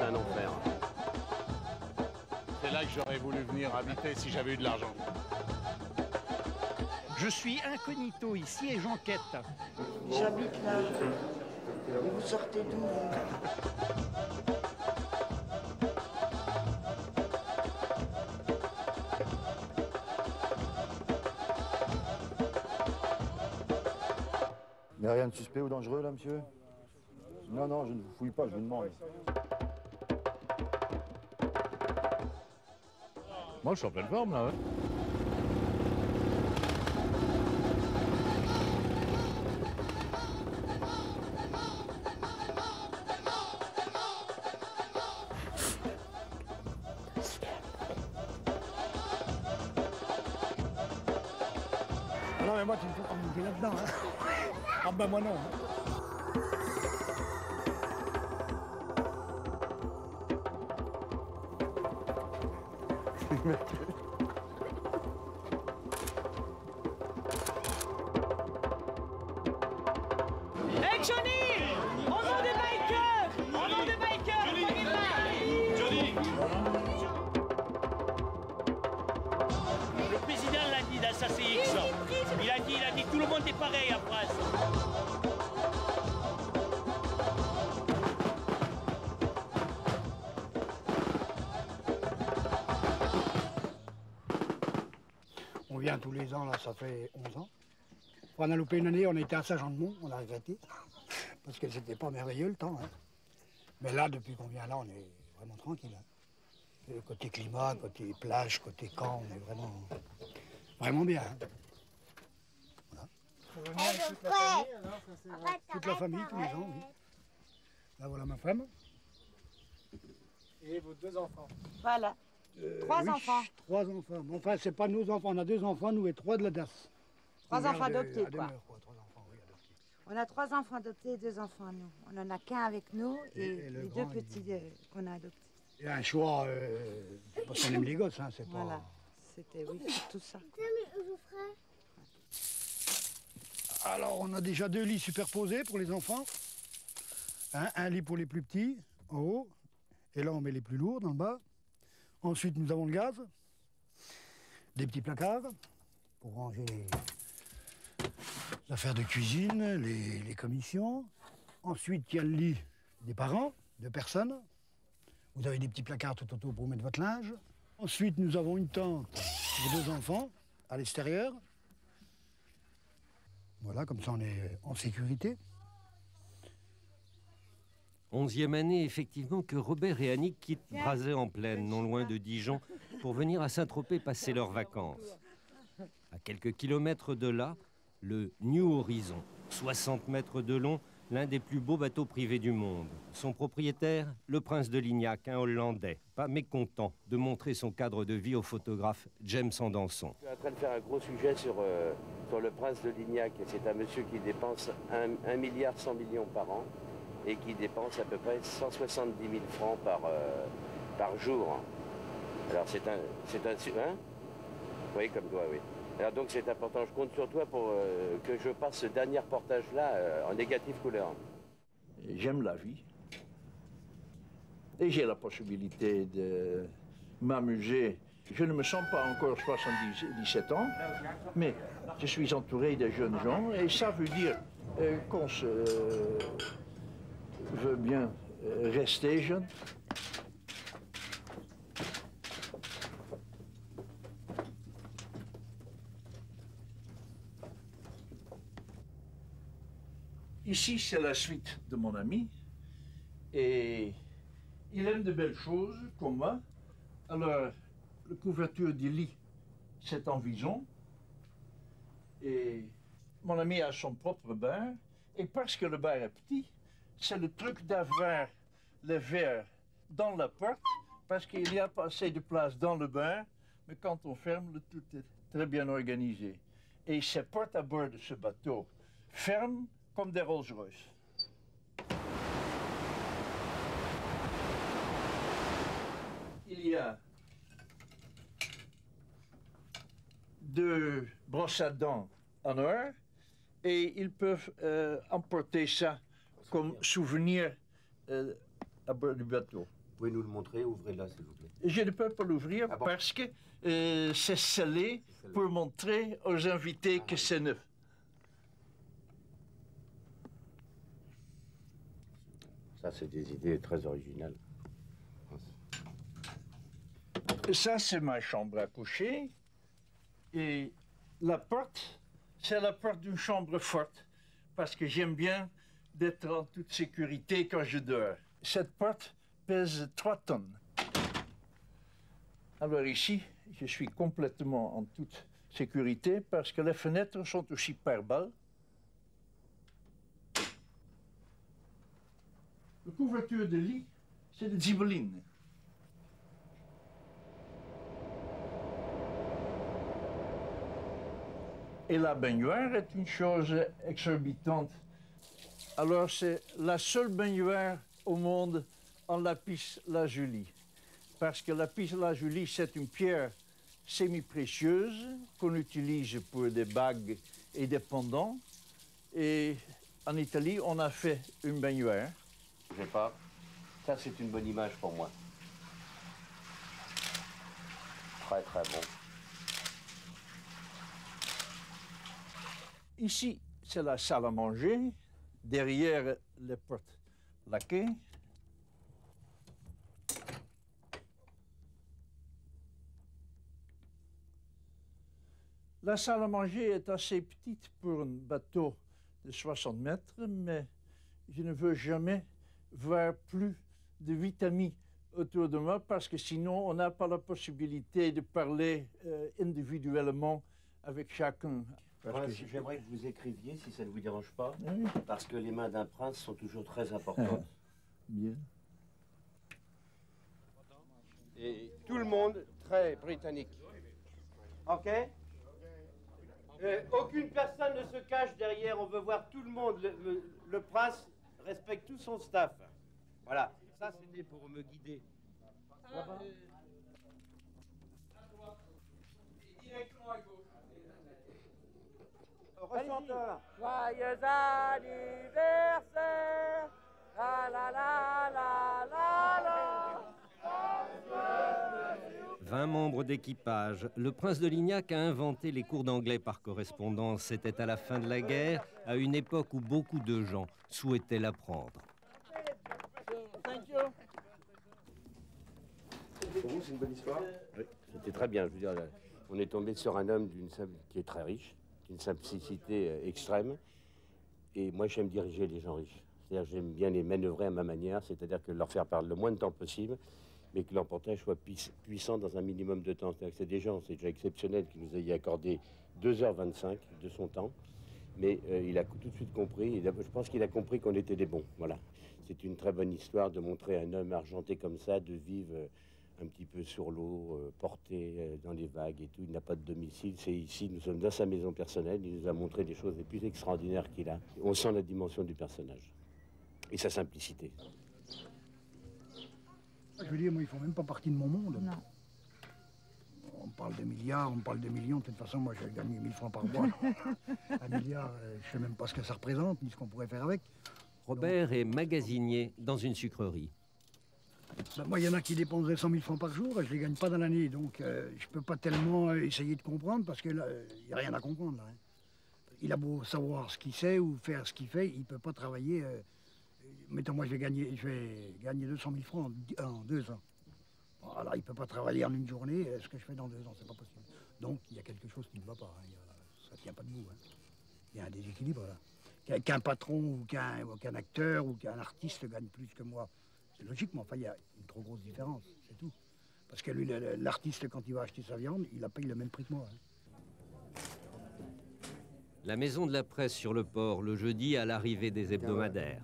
un enfer. C'est là que j'aurais voulu venir habiter si j'avais eu de l'argent. Je suis incognito ici et j'enquête. J'habite là. Et vous sortez d'où? Il n'y a rien de suspect ou dangereux là, monsieur? Non, non, je ne vous fouille pas, je vous demande. Moi, je suis en pleine forme, là. Non, mais moi, tu me fais pas monter là-dedans. Hein. Ah ben moi non. Hein. Hey Johnny! Au nom des bikers! Au nom des bikers! Johnny! Le président l'a dit dans sa CX. Il a dit, tout le monde est pareil en France. On vient tous les ans, là, ça fait 11 ans. On a loupé une année, on était à Saint-Jean-de-Mont, on a regretté. Parce que c'était pas merveilleux le temps. Hein. Mais là, depuis qu'on vient là, on est vraiment tranquille. Hein. Et côté climat, côté plage, côté camp, on est vraiment bien. Hein. Voilà. Toute la famille, tous les ans, oui. Là, voilà ma femme. Et vos 2 enfants. Voilà. 3 oui, enfants. 3 enfants. Mais enfin, c'est pas nos enfants. On a 2 enfants, nous, et 3 de la DAS. 3 enfants adoptés, quoi. 3 enfants, oui, adoptés. On a 3 enfants adoptés et 2 enfants, nous. On en a qu'un avec nous et les 2 petits qu'on a adoptés. Il y a un choix, parce qu'on aime les gosses, hein, c'est pas... Voilà. C'était, oui, tout ça. Alors, on a déjà 2 lits superposés pour les enfants. Un lit pour les plus petits, en haut. Et là, on met les plus lourds, dans le bas. Ensuite, nous avons le gaz. Des petits placards pour ranger les affaires de cuisine, les commissions. Ensuite, il y a le lit des parents, 2 personnes. Vous avez des petits placards tout autour pour mettre votre linge. Ensuite, nous avons une tente pour 2 enfants à l'extérieur. Voilà, comme ça on est en sécurité. 11e année, effectivement, que Robert et Annick quittent Brazay-en-Plaine, non loin de Dijon, pour venir à Saint-Tropez passer leurs vacances. À quelques kilomètres de là, le New Horizon, 60 mètres de long, l'un des plus beaux bateaux privés du monde. Son propriétaire, le prince de Lignac, un Hollandais, pas mécontent de montrer son cadre de vie au photographe James Sandanson. Je suis en train de faire un gros sujet sur le prince de Lignac. C'est un monsieur qui dépense 1,1 milliard par an et qui dépense à peu près 170 000 francs par jour. Alors c'est un hein? Oui, comme toi, oui. Alors donc c'est important, je compte sur toi pour que je passe ce dernier reportage-là en négative couleur. J'aime la vie. Et j'ai la possibilité de m'amuser. Je ne me sens pas encore 77 ans, mais je suis entouré de jeunes gens et ça veut dire qu'on se veut bien rester jeune. Ici, c'est la suite de mon ami. Et il aime de belles choses, comme moi. Alors, la couverture du lit, c'est en vison. Et mon ami a son propre bain. Et parce que le bain est petit, c'est le truc d'avoir le verre dans la porte, parce qu'il n'y a pas assez de place dans le bain. Mais quand on ferme, le tout est très bien organisé. Et ces portes à bord de ce bateau ferment comme des Rolls-Royce. Il y a 2 brosses à dents en or et ils peuvent emporter ça comme souvenir à bord du bateau. pouvez nous le montrer, ouvrez-la s'il vous plaît. Je ne peux pas l'ouvrir parce que c'est scellé pour montrer aux invités que c'est neuf. Ça, c'est des idées très originales. Ça, c'est ma chambre à coucher. Et la porte, c'est la porte d'une chambre forte. Parce que j'aime bien d'être en toute sécurité quand je dors. Cette porte pèse 3 tonnes. Alors ici, je suis complètement en toute sécurité parce que les fenêtres sont aussi pare-balles. La couverture de lit, c'est de zibeline. Et la baignoire est une chose exorbitante. Alors c'est la seule baignoire au monde en lapis-lazuli. Parce que lapis-lazuli, c'est une pierre semi-précieuse qu'on utilise pour des bagues et des pendants. Et en Italie, on a fait une baignoire. Je sais pas. Ça, c'est une bonne image pour moi. Très, très bon. Ici, c'est la salle à manger. Derrière les portes laquées. La salle à manger est assez petite pour un bateau de 60 mètres, mais je ne veux jamais voir plus de 8 amis autour de moi parce que sinon on n'a pas la possibilité de parler individuellement avec chacun. J'aimerais que vous écriviez, si ça ne vous dérange pas, oui. Parce que les mains d'un prince sont toujours très importantes. Bien. Et tout le monde très britannique. Ok? Aucune personne ne se cache derrière, on veut voir tout le monde. Le prince respecte tout son staff. Voilà. Ça, c'était pour me guider. Rechanteur. Joyeux anniversaire, la la la la la la. 20 membres d'équipage. Le prince de Lignac a inventé les cours d'anglais par correspondance. C'était à la fin de la guerre, à une époque où beaucoup de gens souhaitaient l'apprendre. Pour vous, c'est une bonne histoire? Oui, c'était très bien. Je veux dire, on est tombé sur un homme qui est très riche, d'une simplicité extrême. Et moi, j'aime diriger les gens riches. C'est-à-dire, j'aime bien les manœuvrer à ma manière, c'est-à-dire que leur faire perdre le moins de temps possible, mais que l'emportage soit puissant dans un minimum de temps. C'est-à-dire que c'est des gens, c'est déjà exceptionnel qu'ils nous aient accordé 2h25 de son temps, mais il a tout de suite compris, je pense qu'il a compris qu'on était des bons. Voilà. C'est une très bonne histoire de montrer un homme argenté comme ça, de vivre un petit peu sur l'eau, porté dans les vagues et tout. Il n'a pas de domicile, c'est ici, nous sommes dans sa maison personnelle, il nous a montré des choses les plus extraordinaires qu'il a. On sent la dimension du personnage et sa simplicité. Je veux dire, moi, ils font même pas partie de mon monde. Non. On parle de milliards, on parle de millions. De toute façon, moi, j'ai gagné 1000 francs par mois. Un milliard, je sais même pas ce que ça représente, ni ce qu'on pourrait faire avec. Robert est magasinier dans une sucrerie. Ben, moi, il y en a qui dépenseraient 100 000 francs par jour, je ne les gagne pas dans l'année. Donc, je peux pas tellement essayer de comprendre parce qu'il n'y a rien à comprendre. Là, hein. Il a beau savoir ce qu'il sait ou faire ce qu'il fait, il ne peut pas travailler. Mettons, moi, je vais gagner 200 000 francs en 2 ans. Alors, il ne peut pas travailler en une journée. Ce que je fais dans 2 ans, c'est pas possible. Donc, il y a quelque chose qui ne va pas. Hein. Ça ne tient pas debout. Hein. Il y a un déséquilibre, là. Qu'un patron ou qu'un acteur ou qu'un artiste gagne plus que moi, c'est logique, mais enfin, il y a une trop grosse différence, c'est tout. Parce que lui, l'artiste, quand il va acheter sa viande, il paye le même prix que moi. Hein. La maison de la presse sur le port, le jeudi à l'arrivée des hebdomadaires.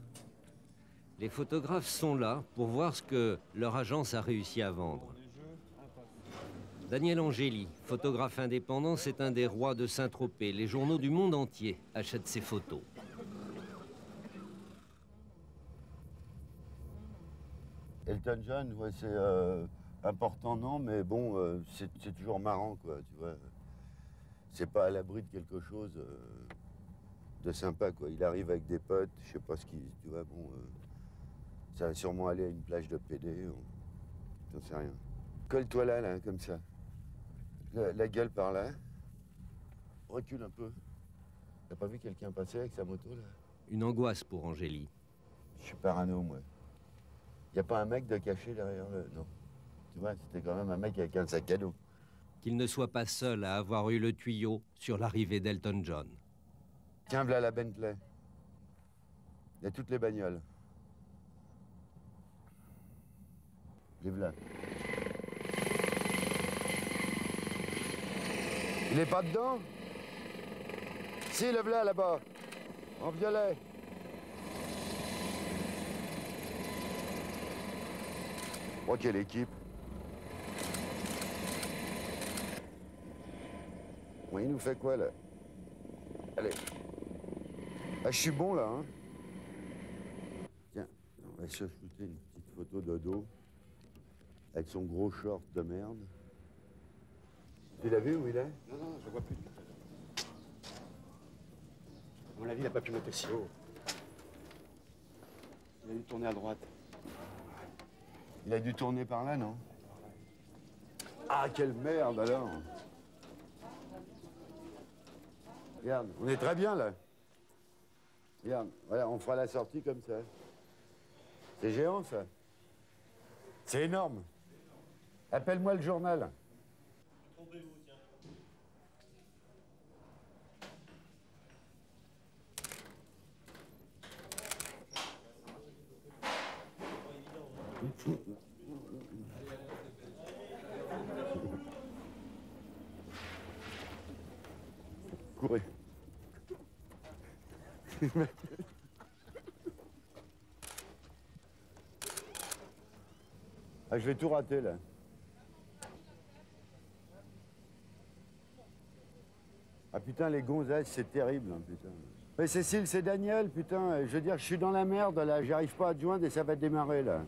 Les photographes sont là pour voir ce que leur agence a réussi à vendre. Daniel Angéli, photographe indépendant, c'est un des rois de Saint-Tropez. Les journaux du monde entier achètent ses photos. Elton John, ouais, c'est important, non, mais bon, c'est toujours marrant, quoi, tu vois. C'est pas à l'abri de quelque chose de sympa, quoi. Il arrive avec des potes, je sais pas ce qu'il... Tu vois, bon... ça va sûrement aller à une plage de PD. t'en sais rien. Colle-toi là, comme ça. La gueule par là. Recule un peu. T'as pas vu quelqu'un passer avec sa moto, là? Une angoisse pour Angélie. Je suis parano, moi. Y a pas un mec de caché derrière le... Non. Tu vois, c'était quand même un mec avec un sac à dos. Qu'il ne soit pas seul à avoir eu le tuyau sur l'arrivée d'Elton John. Tiens, voilà la Bentley. Il y a toutes les bagnoles. Les voilà. Il est pas dedans? Si, le voilà là-bas. En violet. Oh, quelle équipe. Bon, il nous fait quoi, là? Allez. Ah, je suis bon, là, hein? Tiens, on va se shooter une petite photo de dos. Avec son gros short de merde. Tu l'as vu où il est? Non, non, je le vois plus. À mon avis, il n'a pas pu monter si haut. Il a dû tourner à droite. Il a dû tourner par là, non? Ah, quelle merde, alors! Regarde, on est très bien, là. Regarde, voilà, on fera la sortie comme ça. C'est géant, ça. C'est énorme. Appelle-moi le journal. Courez. Ah, je vais tout rater, là. Ah putain, les gonzesses, c'est terrible, hein, putain. Mais Cécile, c'est Daniel, putain. Je veux dire, je suis dans la merde, là. J'arrive pas à te joindre et ça va démarrer, là.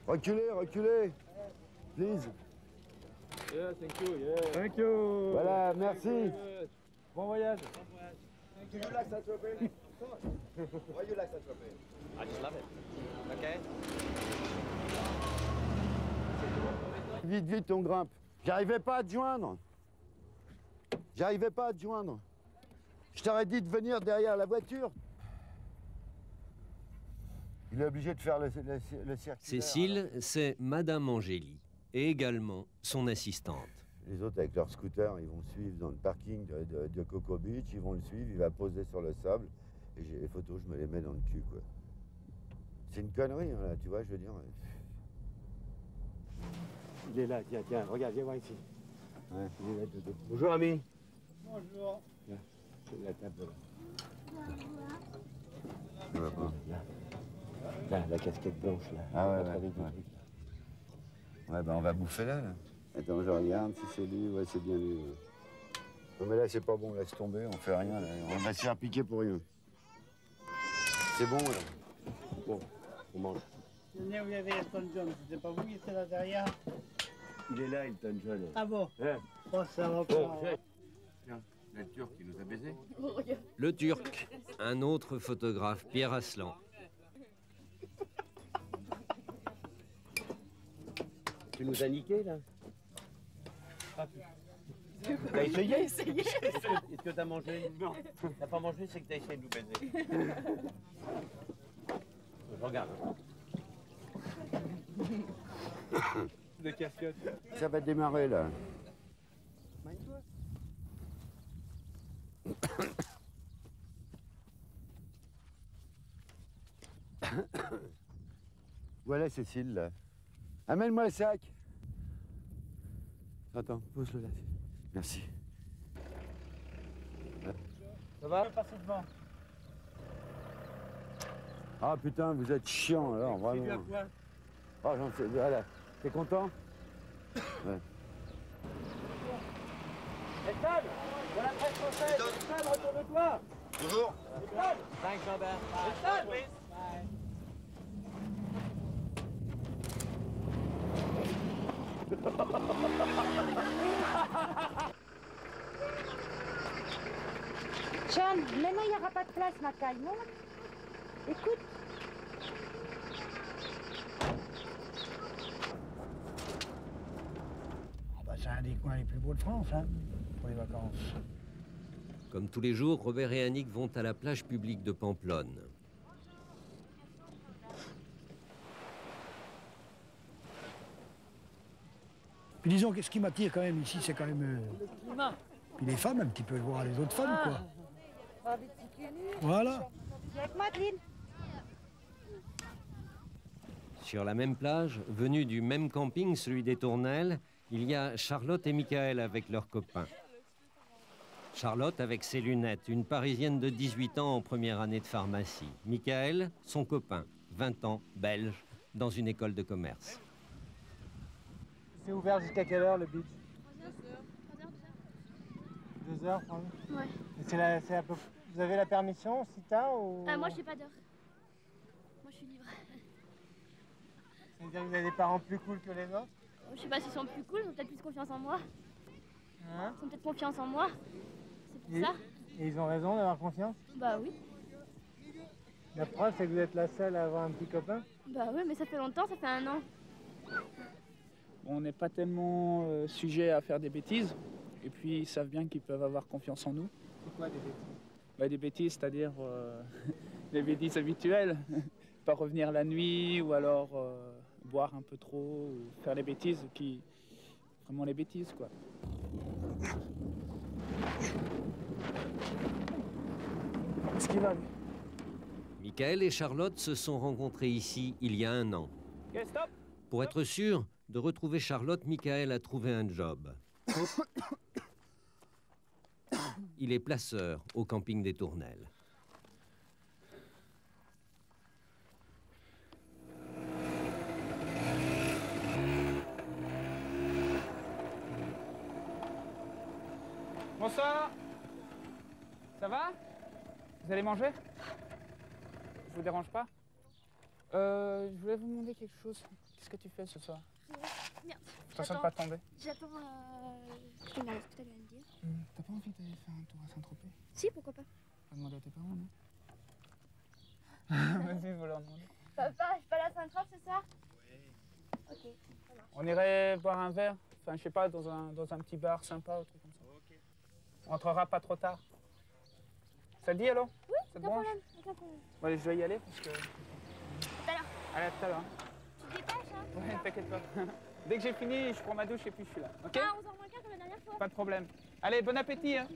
Reculez, reculez. Please. Yeah, thank you, yeah. Thank you. Voilà, merci. Bon voyage. Do you like Saint-Tropez? Why you like Saint-Tropez? I just love it. Okay. Vite, vite, on grimpe. J'arrivais pas à te joindre. J'arrivais pas à te joindre. Je t'aurais dit de venir derrière la voiture. Il est obligé de faire le circuit. Cécile, c'est Madame Angélie, et également son assistante. Les autres, avec leur scooter, ils vont suivre dans le parking de Coco Beach, ils vont le suivre, il va poser sur le sable, et j'ai les photos, je me les mets dans le cul, quoi. C'est une connerie, hein, là, tu vois, je veux dire. Il est là, tiens, tiens, regarde, viens voir ici. Ouais. Il est là, Dodo. Bonjour, ami. Bonjour. Là, c'est la table, là. Je vois pas. Là, la casquette blanche, là. Ah ouais, Avec ouais, des ouais. trucs, là. Ouais, ben on va bouffer là. Attends, je regarde si c'est lui. Ouais, c'est bien lui. Ouais. Non, mais là, c'est pas bon, laisse tomber, on fait rien. Là. On va se faire piquer pour rien. C'est bon, là. Bon, on mange. Venez où il y avait Elton John, c'était pas vous qui étiez là derrière? Il est là, Elton John. Ah bon? Hein? Oh, ça va Bon, pas. tiens, le Turc qui nous a baisés. Le Turc, un autre photographe, Pierre Aslan. Tu nous as niqué, là? T'as essayé? Est-ce que t'as mangé? Non. T'as pas mangé, c'est que t'as essayé de nous baiser. Je regarde. Des casquettes. Ça va démarrer, là. Voilà Cécile, là. Amène-moi le sac. Attends, pose-le là. Merci. Ça va? Passer devant. Ah putain, vous êtes chiant alors, vraiment. Oh, j'en sais, voilà. T'es content? Ouais. Estelle, de la presse française. Estelle, retourne-toi. Bonjour. Estelle. Thanks, Robert. Estelle. John, maintenant il n'y aura pas de place, ma caille, monte. Écoute. C'est un des coins les plus beaux de France, hein, pour les vacances. Comme tous les jours, Robert et Annick vont à la plage publique de Pamplonne. Puis disons que ce qui m'attire quand même ici, c'est quand même... Puis les femmes, un petit peu, voir les autres femmes, quoi. Voilà. Avec Madeleine. Sur la même plage, venus du même camping, celui des Tournelles, il y a Charlotte et Michael avec leurs copains. Charlotte avec ses lunettes, une Parisienne de 18 ans en première année de pharmacie. Michael, son copain, 20 ans, belge, dans une école de commerce. C'est ouvert jusqu'à quelle heure le beach? 2 heures, pardon. Ouais. C'est un peu... Vous avez la permission, Sita ou... Moi, je n'ai pas d'heure. Moi, je suis libre. C'est-à-dire que vous avez des parents plus cool que les autres? Je sais pas s'ils sont plus cool, ils ont peut-être plus confiance en moi. Hein? Ils ont peut-être confiance en moi. C'est pour ça. Et ils ont raison d'avoir confiance? Bah oui. La preuve, c'est que vous êtes la seule à avoir un petit copain? Bah oui, mais ça fait longtemps, ça fait 1 an. On n'est pas tellement sujet à faire des bêtises. Et puis, ils savent bien qu'ils peuvent avoir confiance en nous. C'est quoi des bêtises? Bah, des bêtises, c'est-à-dire des bêtises habituelles. Pas revenir la nuit ou alors boire un peu trop ou faire des bêtises qui... Vraiment les bêtises, quoi. Qu'est-ce qu'il va, lui? Michael et Charlotte se sont rencontrés ici il y a 1 an. Okay, stop. Pour être sûr de retrouver Charlotte, Michael a trouvé un job. Il est placeur au camping des Tournelles. Bonsoir. Ça va? Vous allez manger? Je vous dérange pas? Je voulais vous demander quelque chose. Qu'est-ce que tu fais ce soir? Merde. Attention de pas tomber. J'attends que tu m'arrêtes tout à l'heure à me dire. T'as pas envie d'aller faire un tour à Saint-Tropez? Si, pourquoi pas? Pas demander à tes parents, non? Vas-y, vous leur demander. Papa, je peux aller à Saint-Tropez ce soir? Oui. Ok, ça marche. On irait boire un verre, enfin je sais pas, dans un petit bar sympa ou truc comme ça. Ok. On rentrera pas trop tard. Ça te dit alors? Oui, aucun problème, aucun problème. Bon allez, je dois y aller parce que... Tout à l'heure. Allez, à tout à l'heure. Tu te dépêches, hein? Ouais, t'inquiète pas. Dès que j'ai fini, je prends ma douche et puis je suis là, ok? Ah, 11h moins le quart comme la dernière fois. Pas de problème. Allez, bon appétit, hein.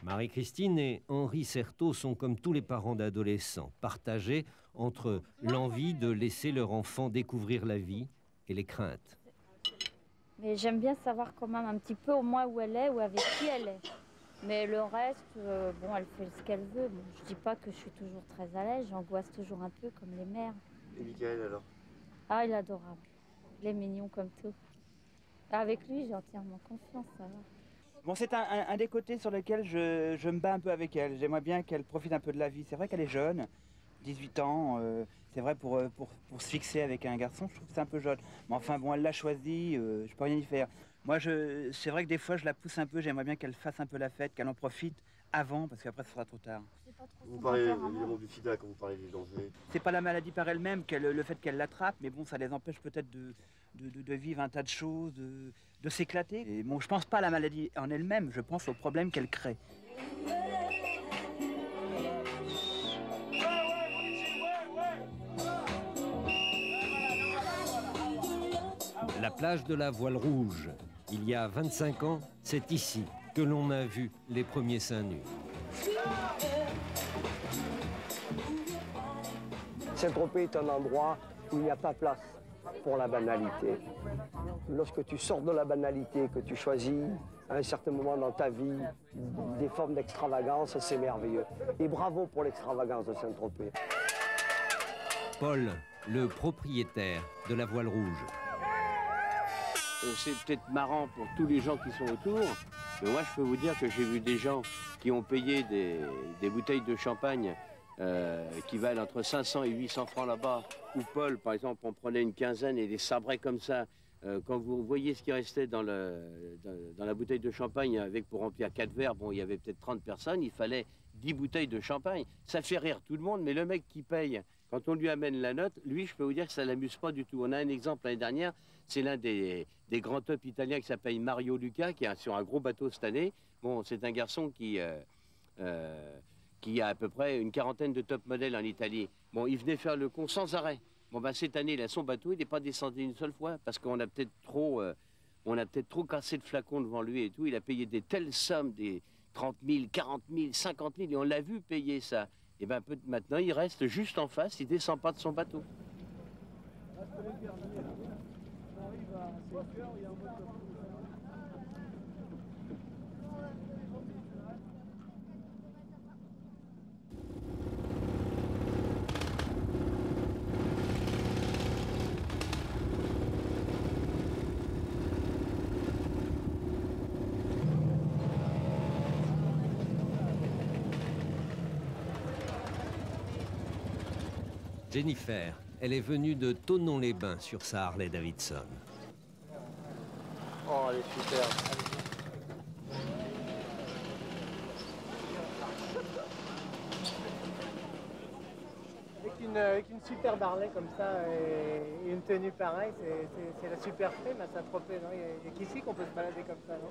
Marie-Christine et Henri Certeau sont comme tous les parents d'adolescents, partagés entre l'envie de laisser leur enfant découvrir la vie et les craintes. Mais j'aime bien savoir quand même un petit peu au moins où elle est ou avec qui elle est. Mais le reste, bon, elle fait ce qu'elle veut. Bon, je dis pas que je suis toujours très à l'aise, j'angoisse toujours un peu comme les mères. Et Michael alors? Ah, il est adorable. Il est mignon comme tout. Avec lui, j'ai entièrement confiance, ça va. Bon, c'est un des côtés sur lesquels je me bats un peu avec elle. J'aimerais bien qu'elle profite un peu de la vie. C'est vrai qu'elle est jeune, 18 ans. C'est vrai, pour se fixer avec un garçon, je trouve que c'est un peu jeune. Mais enfin, bon, elle l'a choisi, je peux rien y faire. Moi, c'est vrai que des fois, je la pousse un peu. J'aimerais bien qu'elle fasse un peu la fête, qu'elle en profite avant, parce qu'après, ce sera trop tard. Vous parlez évidemment du sida quand vous parlez des dangers. C'est pas la maladie par elle-même, le fait qu'elle l'attrape, mais bon, ça les empêche peut-être de vivre un tas de choses, de s'éclater. Et bon, je pense pas à la maladie en elle-même, je pense au problème qu'elle crée. La plage de la Voile Rouge. Il y a 25 ans, c'est ici que l'on a vu les premiers seins nus. Saint-Tropez est un endroit où il n'y a pas place pour la banalité. Lorsque tu sors de la banalité, que tu choisis à un certain moment dans ta vie des formes d'extravagance, c'est merveilleux. Et bravo pour l'extravagance de Saint-Tropez. Paul, le propriétaire de la Voile Rouge. C'est peut-être marrant pour tous les gens qui sont autour, mais moi je peux vous dire que j'ai vu des gens qui ont payé des bouteilles de champagne qui valent entre 500 et 800 francs là-bas. Ou Paul, par exemple, on prenait une quinzaine et des sabrés comme ça. Quand vous voyez ce qui restait dans la bouteille de champagne pour remplir 4 verres, bon, il y avait peut-être 30 personnes, il fallait 10 bouteilles de champagne. Ça fait rire tout le monde, mais le mec qui paye, quand on lui amène la note, lui, je peux vous dire que ça ne l'amuse pas du tout. On a un exemple l'année dernière, c'est l'un des grands tops italiens qui s'appelle Mario Luca, qui est sur un gros bateau cette année. Bon, c'est un garçon qui a à peu près une quarantaine de top modèles en Italie. Bon, il venait faire le con sans arrêt. Bon, ben, cette année, il a son bateau, il n'est pas descendu une seule fois, parce qu'on a peut-être trop cassé de flacons devant lui et tout. Il a payé des telles sommes, des 30 000, 40 000, 50 000, et on l'a vu payer ça. Et bien maintenant, il reste juste en face, il ne descend pas de son bateau. Jennifer, elle est venue de Thonon-les-Bains sur sa Harley Davidson. Oh, elle est superbe. Avec une superbe Harley comme ça et une tenue pareille, c'est la super prime à Saint-Tropez, non? Il n'y a qu'ici qu'on peut se balader comme ça, non?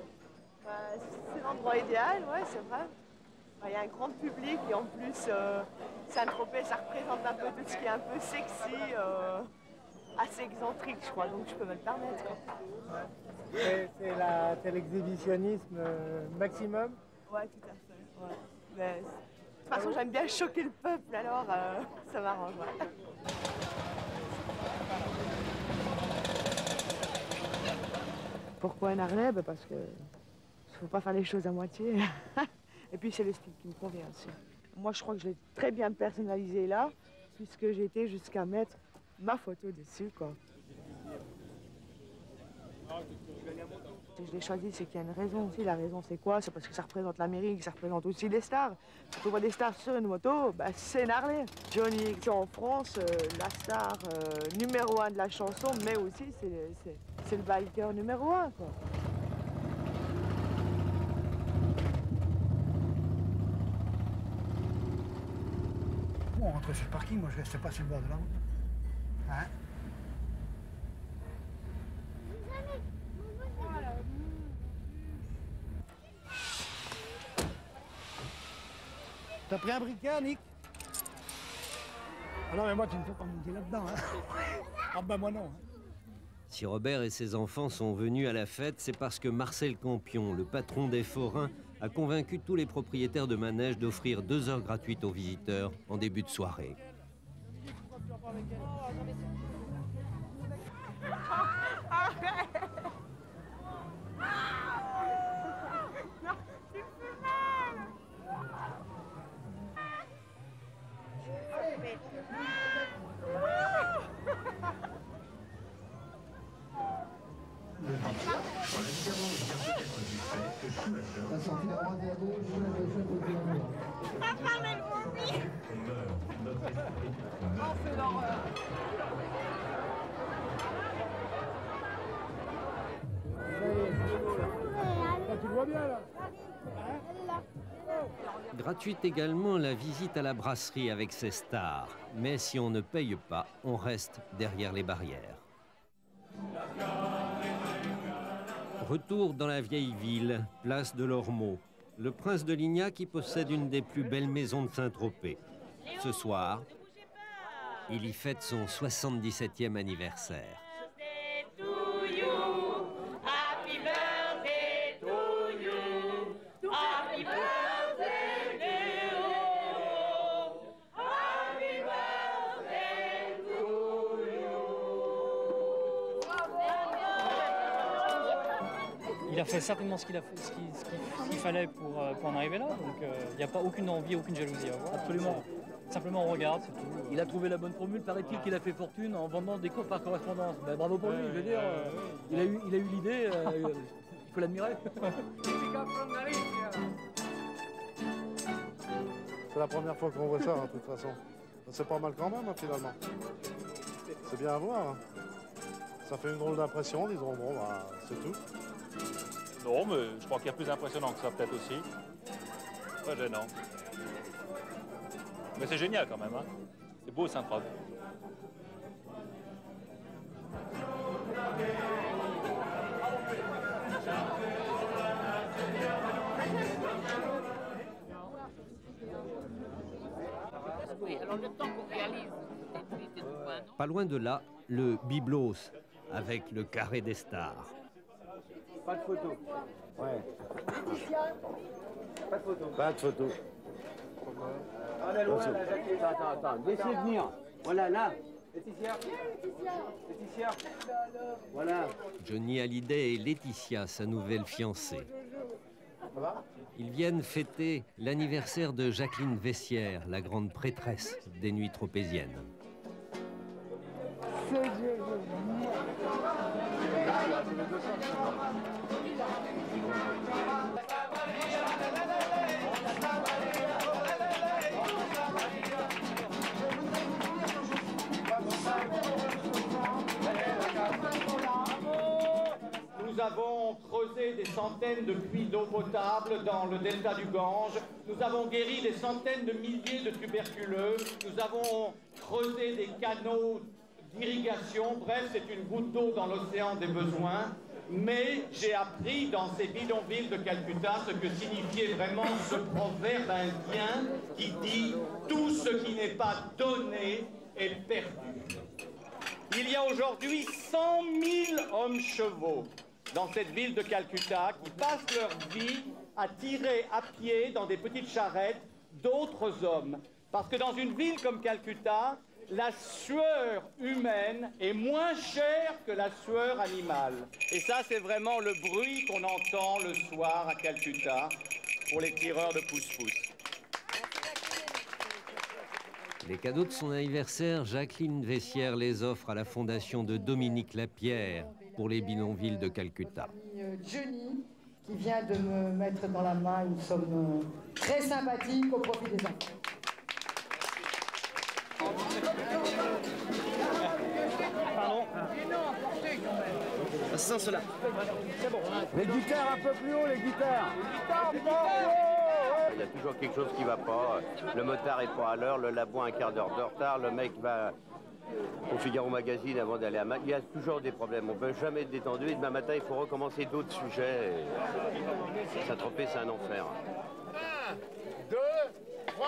C'est l'endroit idéal, ouais, c'est vrai. Il y a un grand public et en plus, Saint-Tropez, ça représente un peu tout ce qui est un peu sexy, assez excentrique, je crois, donc je peux me le permettre. C'est l'exhibitionnisme maximum? Ouais, tout à fait. Ouais. Mais, de toute façon, j'aime bien choquer le peuple, alors ça m'arrange. Ouais. Pourquoi un Harley? Parce que faut pas faire les choses à moitié. Et puis c'est le style qui me convient aussi. Moi je crois que je l'ai très bien personnalisé là, puisque j'ai été jusqu'à mettre ma photo dessus, quoi. Si je l'ai choisi, c'est qu'il y a une raison aussi. La raison c'est quoi? C'est parce que ça représente l'Amérique, ça représente aussi les stars. Quand on voit des stars sur une moto, bah, c'est une Harley. Johnny c'est en France, la star numéro 1 de la chanson, mais aussi c'est le biker numéro 1, quoi. On rentre sur le parking, moi je reste pas sur le bord de la route. Hein? T'as pris un briquet, Annick? Ah non, mais moi tu ne peux pas monter là-dedans. Hein? Ah ben moi non. Hein. Si Robert et ses enfants sont venus à la fête, c'est parce que Marcel Campion, le patron des forains, a convaincu tous les propriétaires de manèges d'offrir 2 heures gratuites aux visiteurs en début de soirée. Gratuite également la visite à la brasserie avec ses stars. Mais si on ne paye pas, on reste derrière les barrières. Retour dans la vieille ville, place de l'Ormeau. Le prince de Lignac qui possède une des plus belles maisons de Saint-Tropez. Ce soir, il y fête son 77e anniversaire. Il a fait certainement ce qu'il fallait pour en arriver là, donc il n'y a pas aucune envie, aucune jalousie à avoir. Absolument. Simplement on regarde, c'est tout. Il a trouvé la bonne formule, paraît-il qu'il a fait fortune en vendant des cours par correspondance. Ben, bravo pour lui, je veux dire, il a eu l'idée, il faut l'admirer. C'est la première fois qu'on voit ça, hein, de toute façon. C'est pas mal quand même, hein, finalement. C'est bien à voir. Hein. Ça fait une drôle d'impression, disons, bon, bah, c'est tout. Non, mais je crois qu'il y a plus impressionnant que ça, peut-être aussi. Pas gênant. Mais c'est génial quand même, hein. C'est beau, Saint-Trope. Pas loin de là, le Byblos, avec le carré des stars. Pas de photo. Ouais. Pas de photo. Pas de photo. On est loin, là, Jacques. Attends. Laissez venir. Voilà, là. Laetitia. Laetitia. Voilà. Johnny Hallyday et Laetitia, sa nouvelle fiancée. Ils viennent fêter l'anniversaire de Jacqueline Vessière, la grande prêtresse des Nuits Tropéziennes. Nous avons creusé des centaines de puits d'eau potable dans le delta du Gange. Nous avons guéri des centaines de milliers de tuberculeux. Nous avons creusé des canaux d'irrigation. Bref, c'est une goutte d'eau dans l'océan des besoins. Mais j'ai appris dans ces bidonvilles de Calcutta ce que signifiait vraiment ce proverbe indien qui dit « Tout ce qui n'est pas donné est perdu ». Il y a aujourd'hui 100 000 hommes-chevaux dans cette ville de Calcutta qui passent leur vie à tirer à pied dans des petites charrettes d'autres hommes. Parce que dans une ville comme Calcutta, la sueur humaine est moins chère que la sueur animale. Et ça, c'est vraiment le bruit qu'on entend le soir à Calcutta pour les tireurs de pouce-pouce. Les cadeaux de son anniversaire, Jacqueline Vessière les offre à la fondation de Dominique Lapierre pour les bidonvilles de Calcutta. Johnny, qui vient de me mettre dans la main une somme très sympathique au profit des enfants. Pardon? Sans cela. C'est bon. Les guitares un peu plus haut, les guitares. Il y a toujours quelque chose qui va pas. Le motard est pas à l'heure, le labo a un quart d'heure de retard, le mec va au Figaro Magazine avant d'aller à Mac. Il y a toujours des problèmes. On ne peut jamais être détendu et demain matin, il faut recommencer d'autres sujets. Saint-Tropez, c'est un enfer. 1, 2, 3.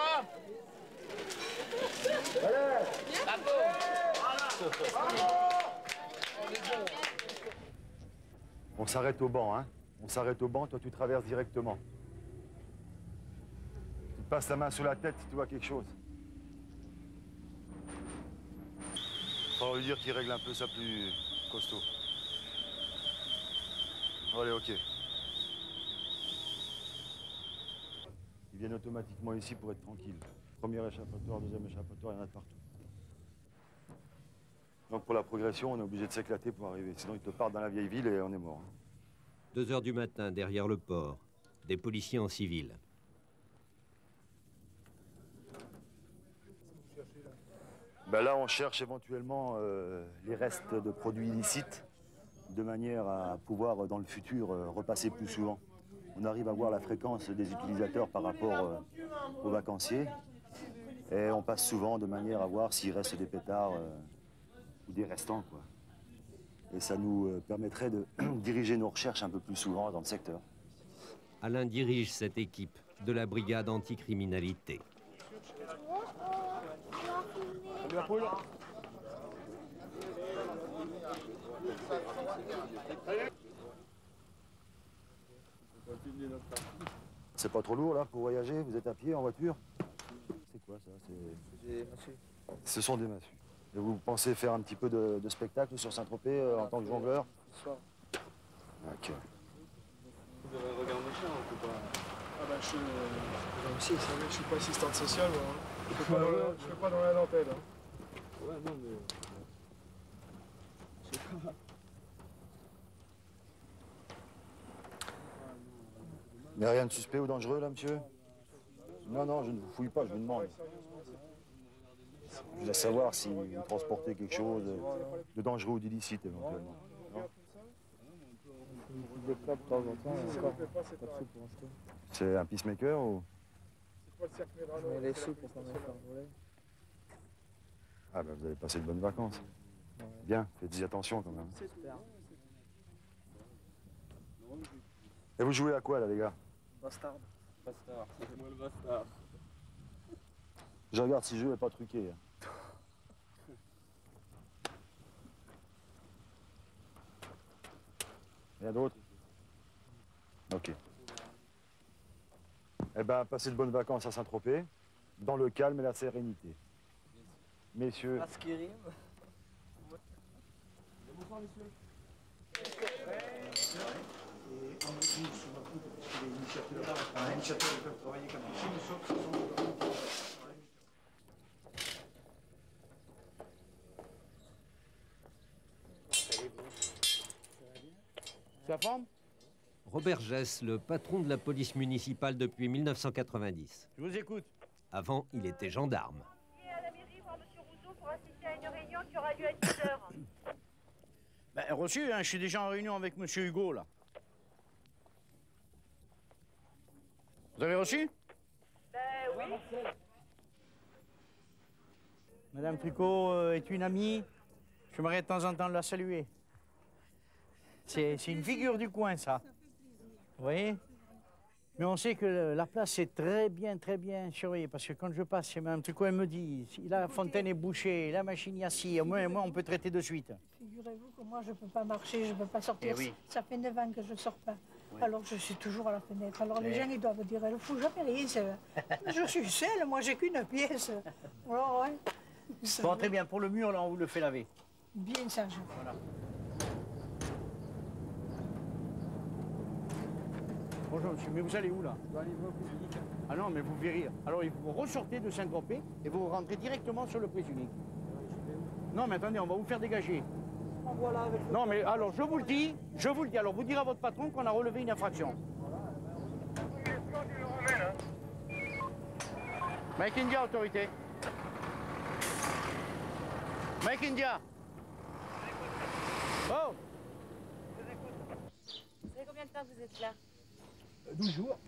On s'arrête au banc, hein. On s'arrête au banc, toi tu traverses directement. Tu te passes la main sur la tête si tu vois quelque chose. Faut lui dire qu'il règle un peu ça plus costaud. Allez, ok. Ils viennent automatiquement ici pour être tranquilles. Premier échappatoire, deuxième échappatoire, il y en a de partout. Donc pour la progression, on est obligé de s'éclater pour arriver. Sinon, ils te partent dans la vieille ville et on est mort. 2 heures du matin, derrière le port, des policiers en civil. Ben là, on cherche éventuellement les restes de produits illicites de manière à pouvoir, dans le futur, repasser plus souvent. On arrive à voir la fréquence des utilisateurs par rapport aux vacanciers. Et on passe souvent de manière à voir s'il reste des pétards ou des restants, quoi. Et ça nous permettrait de diriger nos recherches un peu plus souvent dans le secteur. Alain dirige cette équipe de la brigade anticriminalité. C'est pas trop lourd là pour voyager? Vous êtes à pied, en voiture? C'est quoi ça? Des massues. Ce sont des massues. Et vous pensez faire un petit peu de spectacle sur Saint-Tropez en tant que jongleur? Ce soir. Ok. Vous devez regarder ça, on peut pas. Ah bah je suis pas assistante sociale, moi. Je fais pas dans la dentelle. Hein. Ouais, non, mais. Je sais pas. Mais rien de suspect ou dangereux là, monsieur? Non, non, je ne vous fouille pas, je vous demande. Je voulais savoir si vous transportez quelque chose de dangereux ou d'illicite éventuellement. Des plats de temps en temps, encore pas de sous pour acheter. C'est un peacemaker ou? Je mets les sous pour qu'on ait fait voler. Ah ben vous avez passé de bonnes vacances. Ouais. Bien, faites-y attention quand même. Super. Et vous jouez à quoi là les gars? Bastard. Bastard, c'est moi le bastard. Je regarde si le jeu n'est pas truqué. Il y a d'autres? Ok. Eh ben, passez de bonnes vacances à Saint-Tropez, dans le calme et la sérénité. Messieurs. Bonsoir, messieurs. Ça forme? Robert Gess, le patron de la police municipale depuis 1990. Je vous écoute. Avant, il était gendarme. À la mairie voir M. Rousseau pour assister à une réunion qui aura lieu à 10h. Ben, reçu, hein, je suis déjà en réunion avec M. Hugo, là. Vous avez reçu? Ben oui. Madame Tricot est une amie. J'aimerais de temps en temps la saluer. C'est une figure du coin, ça. Vous voyez? Mais on sait que la place est très bien surveillée. Parce que quand je passe chez Mme Tricot, elle me dit si la fontaine est bouchée, la machine y a scie, moi, on peut traiter de suite. Figurez-vous que moi, je ne peux pas marcher, je ne peux pas sortir. Eh oui. Ça fait 9 ans que je ne sors pas. Oui. Alors je suis toujours à la fenêtre. Alors les Eh. gens, ils doivent dire, elle ne fout jamais rien. Je suis seule, moi, j'ai qu'une pièce. Alors, ouais. Bon, très bien. Pour le mur, là, on vous le fait laver. Bien sage. Voilà. Bonjour monsieur, mais vous allez où là? Ah non, mais vous verrez. Alors vous ressortez de Saint-Tropez et vous rentrez directement sur le Présunique. Non mais attendez, on va vous faire dégager. Voilà, avec Non mais alors je vous le dis. Alors vous direz à votre patron qu'on a relevé une infraction. Mike India, autorité. Mike India. Oh! Vous savez combien de temps vous êtes là? 12 jours.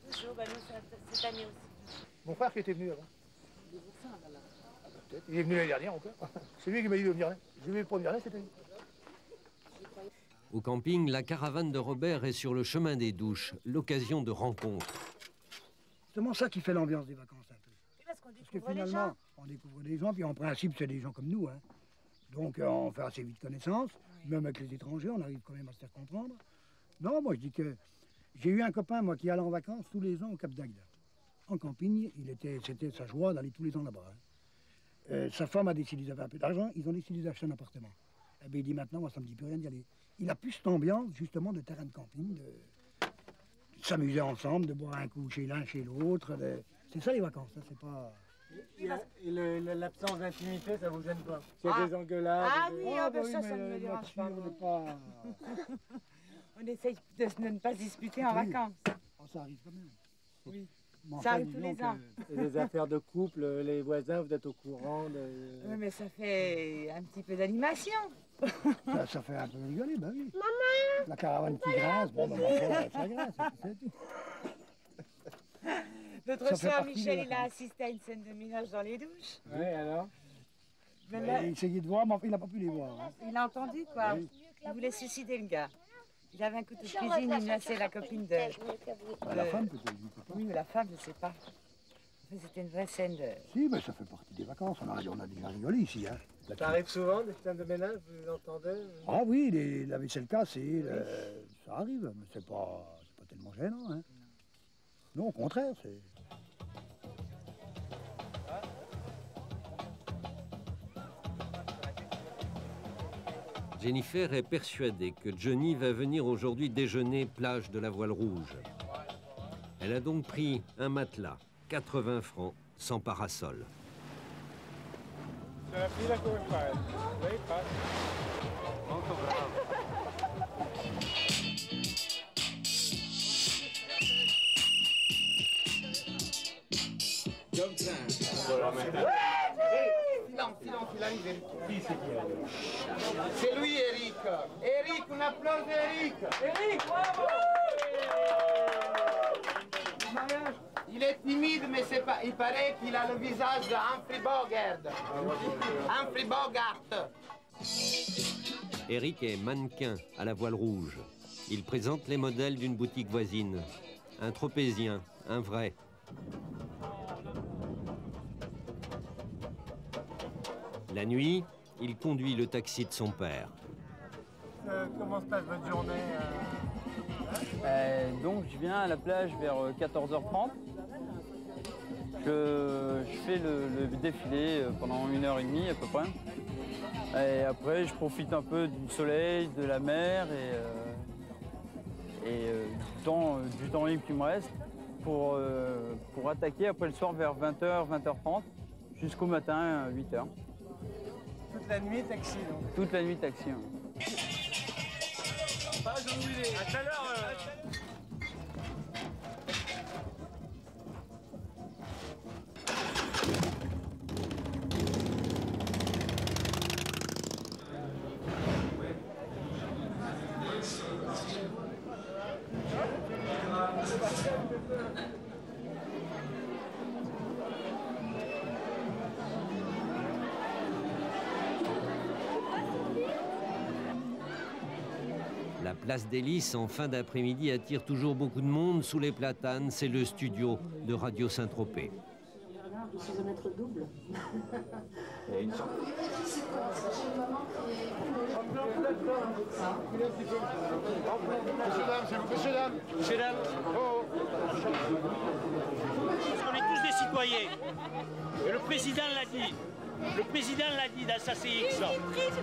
12 jours, bah nous, cette année aussi. Mon frère qui était venu avant. Il est venu l'année dernière encore. C'est lui qui m'a dit de venir. Je vais pour venir là cette année. Au camping, la caravane de Robert est sur le chemin des douches, l'occasion de rencontres. C'est vraiment ça qui fait l'ambiance des vacances un peu. Parce qu'on Parce que découvre les finalement, gens. on découvre des gens, puis en principe, c'est des gens comme nous. Hein. Donc on fait assez vite connaissance. Même avec les étrangers, on arrive quand même à se faire comprendre. Non, moi je dis que j'ai eu un copain, moi, qui allait en vacances tous les ans au Cap d'Agde. En camping, c'était sa joie d'aller tous les ans là-bas. Hein. Sa femme a décidé d'avoir un peu d'argent, ils ont décidé d'acheter un appartement. Et bien, il dit maintenant, moi, ça ne me dit plus rien d'y aller. Il a plus cette ambiance, justement, de terrain de camping, de s'amuser ensemble, de boire un coup chez l'un, chez l'autre. C'est ça les vacances, hein, c'est pas... Et l'absence d'intimité, ça vous gêne pas? S'il y a des engueulades... Ah oui, ça ne me dérange pas. On essaye de ne pas se disputer en vacances. Oh, ça arrive quand même. Oui. Enfin, Ça arrive tous les ans. Et les affaires de couple, les voisins, vous êtes au courant de... Oui, mais ça fait un petit peu d'animation. Ça fait un peu rigoler, bah oui. Maman! La caravane qui grince, bon, ça grince, c'est tout. L'autre Ça fait soir, partie Michel, des il a assisté à une scène de ménage dans les douches. Oui, alors? Il essayait de voir, mais enfin, il n'a pas pu les voir. Hein. Il a entendu, quoi. Oui. Il voulait suicider, le gars. Il avait un couteau de cuisine, il menaçait la copine de... La femme, peut-être. Oui, mais la femme, je ne sais pas. En fait, c'était une vraie scène de... Si, mais ça fait partie des vacances. On a déjà rigolé ici. Hein. Ça arrive souvent, des scènes de ménage, vous l'entendez? Ah oui, la vaisselle cassée, ça arrive, mais c'est pas tellement gênant. Hein. Non, au contraire, c'est... Jennifer est persuadée que Johnny va venir aujourd'hui déjeuner plage de la Voile Rouge. Elle a donc pris un matelas, 80 francs, sans parasol. C'est la fille là come fai? Lei fa? Molto bravo. Qui c'est qui est C'est lui, Eric. Eric, on applaudit Eric. Eric, bravo. Il est timide, mais c'est pas. Il paraît qu'il a le visage de Humphrey Bogart. Humphrey Bogart. Eric est mannequin à la voile rouge. Il présente les modèles d'une boutique voisine. Un tropézien, un vrai. La nuit, il conduit le taxi de son père. Comment se passe votre journée Donc je viens à la plage vers 14h30. Je fais le défilé pendant 1h30 à peu près. Et après je profite un peu du soleil, de la mer et du temps libre qui me reste pour attaquer après le soir vers 20h, 20h30 jusqu'au matin 8h. Toute la nuit taxi donc. Toute la nuit taxi. Hein. À tout à l'heure. La place des Lys en fin d'après-midi attire toujours beaucoup de monde sous les platanes. C'est le studio de Radio Saint-Tropez. Je suis un maître double. Messieurs, dames. Oh. Parce qu'on est tous des citoyens. Et le président l'a dit. Le président l'a dit dans sa CX.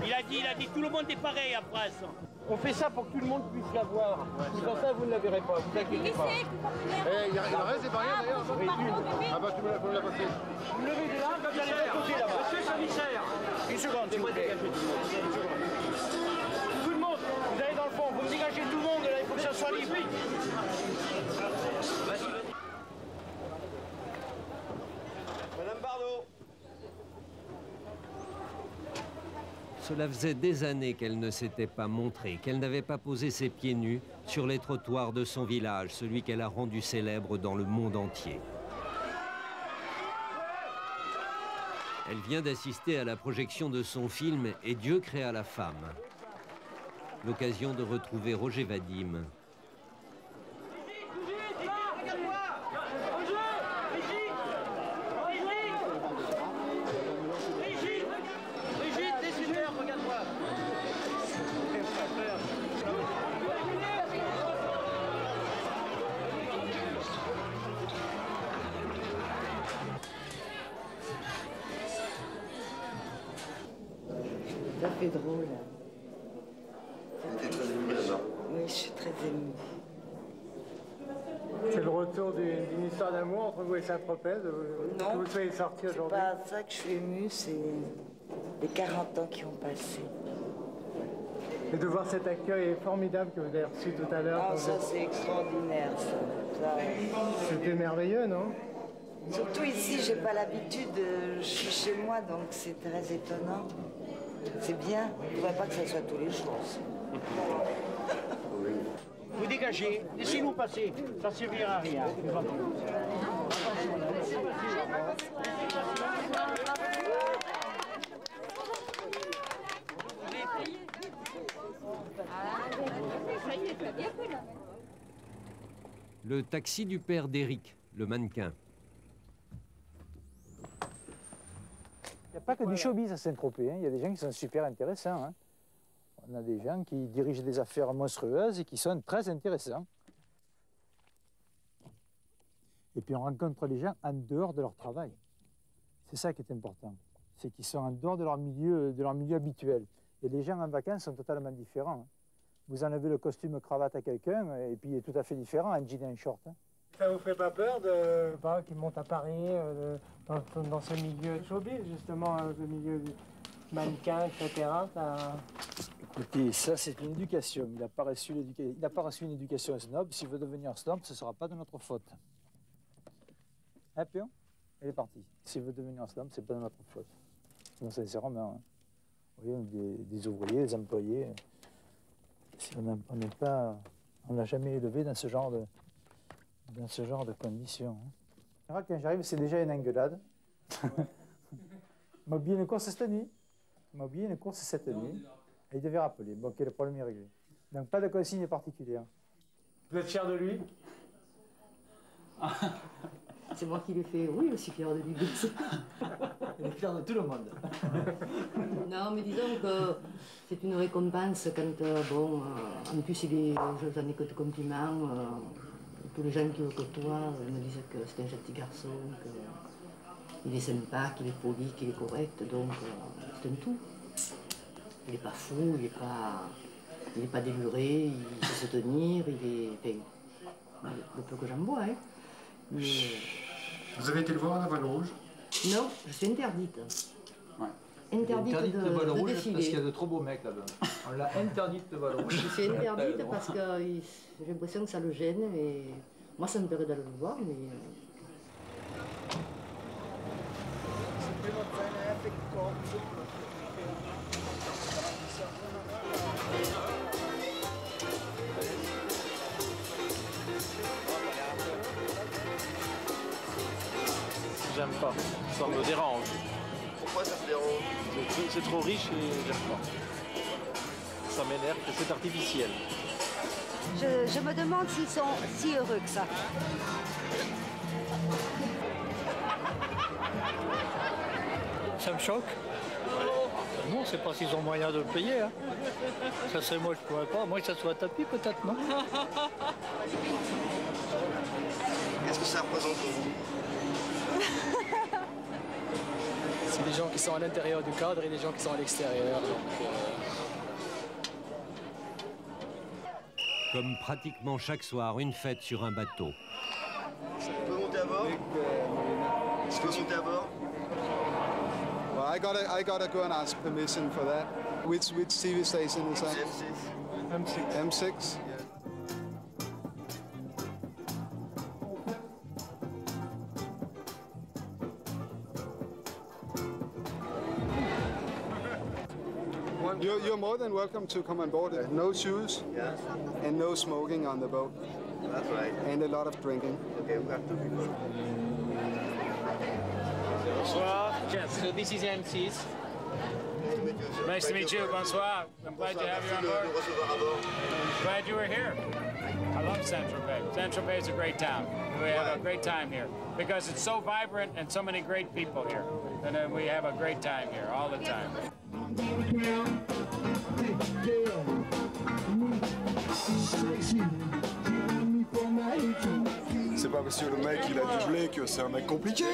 Il a dit tout le monde est pareil en France. On fait ça pour que tout le monde puisse la voir. Sans ça, vous ne la verrez pas, vous inquiétez pas. Il reste des barrières d'ailleurs. Ah bah tu me l'as passé. Vous levez des larmes comme vous allez de côté là-bas. Monsieur le commissaire. Une seconde, s'il vous plaît. Tout le monde, vous allez dans le fond, vous me dégagez tout le monde là, il faut que ça soit libre. Madame Bardot. Cela faisait des années qu'elle ne s'était pas montrée, qu'elle n'avait pas posé ses pieds nus sur les trottoirs de son village, celui qu'elle a rendu célèbre dans le monde entier. Elle vient d'assister à la projection de son film « Et Dieu créa la femme ». L'occasion de retrouver Roger Vadim. Ça fait drôle. Oui, je suis très émue. C'est le retour d'une histoire d'amour entre vous et Saint-Tropez, que vous soyez sortis aujourd'hui. C'est pas ça que je suis émue, c'est les 40 ans qui ont passé. Et de voir cet accueil formidable que vous avez reçu tout à l'heure. Ah, ça c'est extraordinaire, ça. C'était merveilleux, non? Surtout ici, j'ai pas l'habitude, je suis chez moi, donc c'est très étonnant. C'est bien, il ne faudrait pas que ça soit tous les jours. Vous dégagez, laissez-nous passer, ça ne servira à rien. Le taxi du père d'Éric, le mannequin. Il n'y a pas que du showbiz à Saint-Tropez, hein. Il y a des gens qui sont super intéressants. Hein. On a des gens qui dirigent des affaires monstrueuses et qui sont très intéressants. Et puis on rencontre les gens en dehors de leur travail. C'est ça qui est important. C'est qu'ils sont en dehors de leur milieu habituel. Et les gens en vacances sont totalement différents. Hein. Vous enlevez le costume cravate à quelqu'un et puis il est tout à fait différent, un jean et un short. Hein. Ça vous fait pas peur qu'ils montent à Paris, dans ce milieu de showbiz, justement, le milieu du mannequin, etc. Écoutez, ça c'est une éducation. Il n'a pas reçu une éducation snob. S'il veut devenir snob, ce ne sera pas de notre faute. Hein, Pion? Elle est partie. S'il veut devenir snob, ce n'est pas de notre faute. Non, sincèrement. Hein. Vous voyez, des ouvriers, des employés. Si on n'a jamais élevé dans ce genre de conditions. Hein. Quand j'arrive, c'est déjà une engueulade. Il m'a oublié une course cette nuit. Et il devait rappeler. Bon, ok, le problème est réglé. Donc pas de consigne particulière. Vous êtes fier de lui? C'est moi qui l'ai fait, oui, je suis fier de lui. Il est fier de tout le monde. Non, mais disons que c'est une récompense quand, en plus, j'en ai que de compliments. Tous les gens qui le côtoient me disent que c'est un gentil garçon, qu'il est sympa, qu'il est poli, qu'il est correct, donc c'est un tout. Il n'est pas fou, il n'est pas déluré, il sait se tenir, le peu que j'en vois. Hein. Mais, vous avez été le voir à la Voile Rouge? Non, je suis interdite. Ouais. Interdite de Voile Rouge défiler. parce qu'il y a de trop beaux mecs là-bas. On l'a interdite de Voile Rouge. Je suis interdite parce que j'ai l'impression que ça le gêne et moi ça me plairait d'aller le voir, mais... J'aime pas, ça me dérange. Pourquoi ça te dérange? C'est trop riche et j'aime pas. Ça m'énerve, c'est artificiel. Je me demande s'ils sont si heureux que ça. Ça me choque. Non, c'est pas s'ils ont moyen de le payer. Hein. Ça serait moi, je pourrais pas. Moi, que ça soit tapis, peut-être, non? Qu'est-ce que ça représente pour vous? C'est des gens qui sont à l'intérieur du cadre et des gens qui sont à l'extérieur. Comme pratiquement chaque soir, une fête sur un bateau. On peut monter à bord? Est-ce qu'on peut monter à bord? Well, I gotta go and ask permission for that. Which TV station is that? M6. M6? You're more than welcome to come on board. No shoes and no smoking on the boat. That's right. And a lot of drinking. Okay, we have two people. Bonsoir. So this is M6. Nice to meet you. Bonsoir. I'm glad to have you on board. Glad you were here. I love Saint-Tropez. Saint-Tropez is a great town. We have a great time here because it's so vibrant and so many great people here. And then we have a great time here all the time. C'est pas parce que le mec il a du blé que c'est un mec compliqué.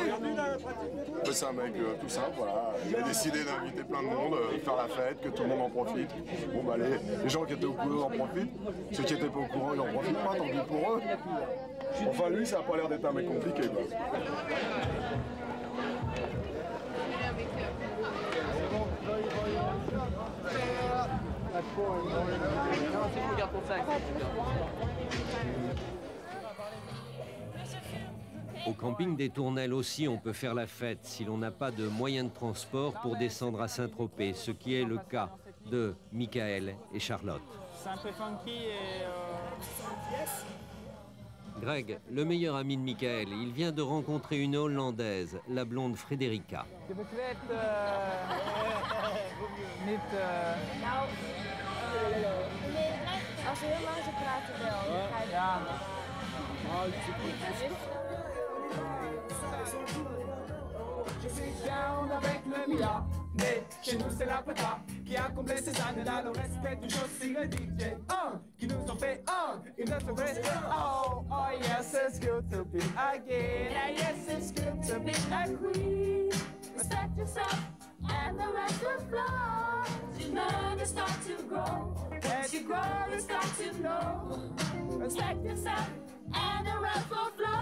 C'est un mec tout simple, voilà. Il a décidé d'inviter plein de monde, faire la fête, que tout le monde en profite. Bon bah les gens qui étaient au courant en profitent, ceux qui étaient pas au courant ils en profitent pas, tant pis pour eux. Enfin lui ça a pas l'air d'être un mec compliqué quoi. Au camping des Tournelles aussi, on peut faire la fête si l'on n'a pas de moyen de transport pour descendre à Saint-Tropez, ce qui est le cas de Michael et Charlotte. C'est un peu funky et... Greg, le meilleur ami de Michael, il vient de rencontrer une Hollandaise, la blonde Frederica. Je begrijp niet... Als we heel langzaam praten wel. Ja. Je suis down avec le milliard, mais chez nous c'est la pata qui a comblé ces années-là, le respect du jeu c'est le DJ qui nous ont fait une autre vraie. Oh, oh yes, it's good to be again. Yeah, yes, it's good to be a queen. Respect yourself and the rest will flow. You learn to start to grow. As you grow, you start to know. Respect yourself and the rest will flow.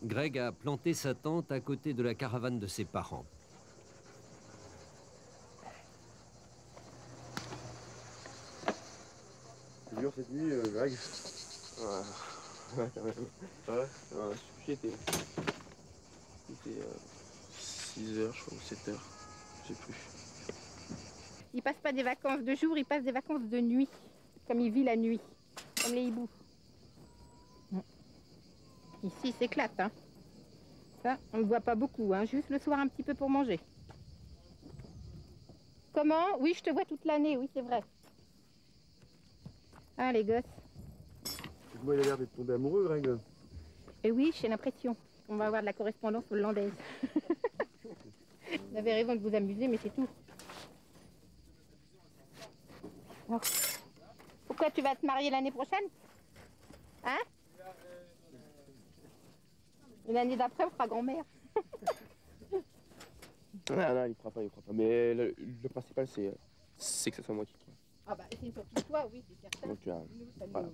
Greg a planté sa tente à côté de la caravane de ses parents. C'est dur cette nuit, Greg? Ouais, quand même. Ouais, j'étais 6 heures, je crois, ou 7 heures, je sais plus. Il passe pas des vacances de jour, il passe des vacances de nuit, comme il vit la nuit, comme les hiboux. Ici, il s'éclate, hein. Ça, on ne voit pas beaucoup, hein, juste le soir un petit peu pour manger. Comment? Oui, je te vois toute l'année, oui, c'est vrai. Ah, les gosses. Moi, il a l'air d'être tombé amoureux, Greg. Et oui, j'ai l'impression. On va avoir de la correspondance hollandaise. Vous avez raison de vous amuser, mais c'est tout. Oh. Pourquoi tu vas te marier l'année prochaine? Hein? L'année d'après, on fera grand-mère. Non, il fera pas, Mais le principal, c'est que ça soit moi qui crois. Ah bah, c'est surtout toi, oui, c'est certain. Donc, nous, ça voilà.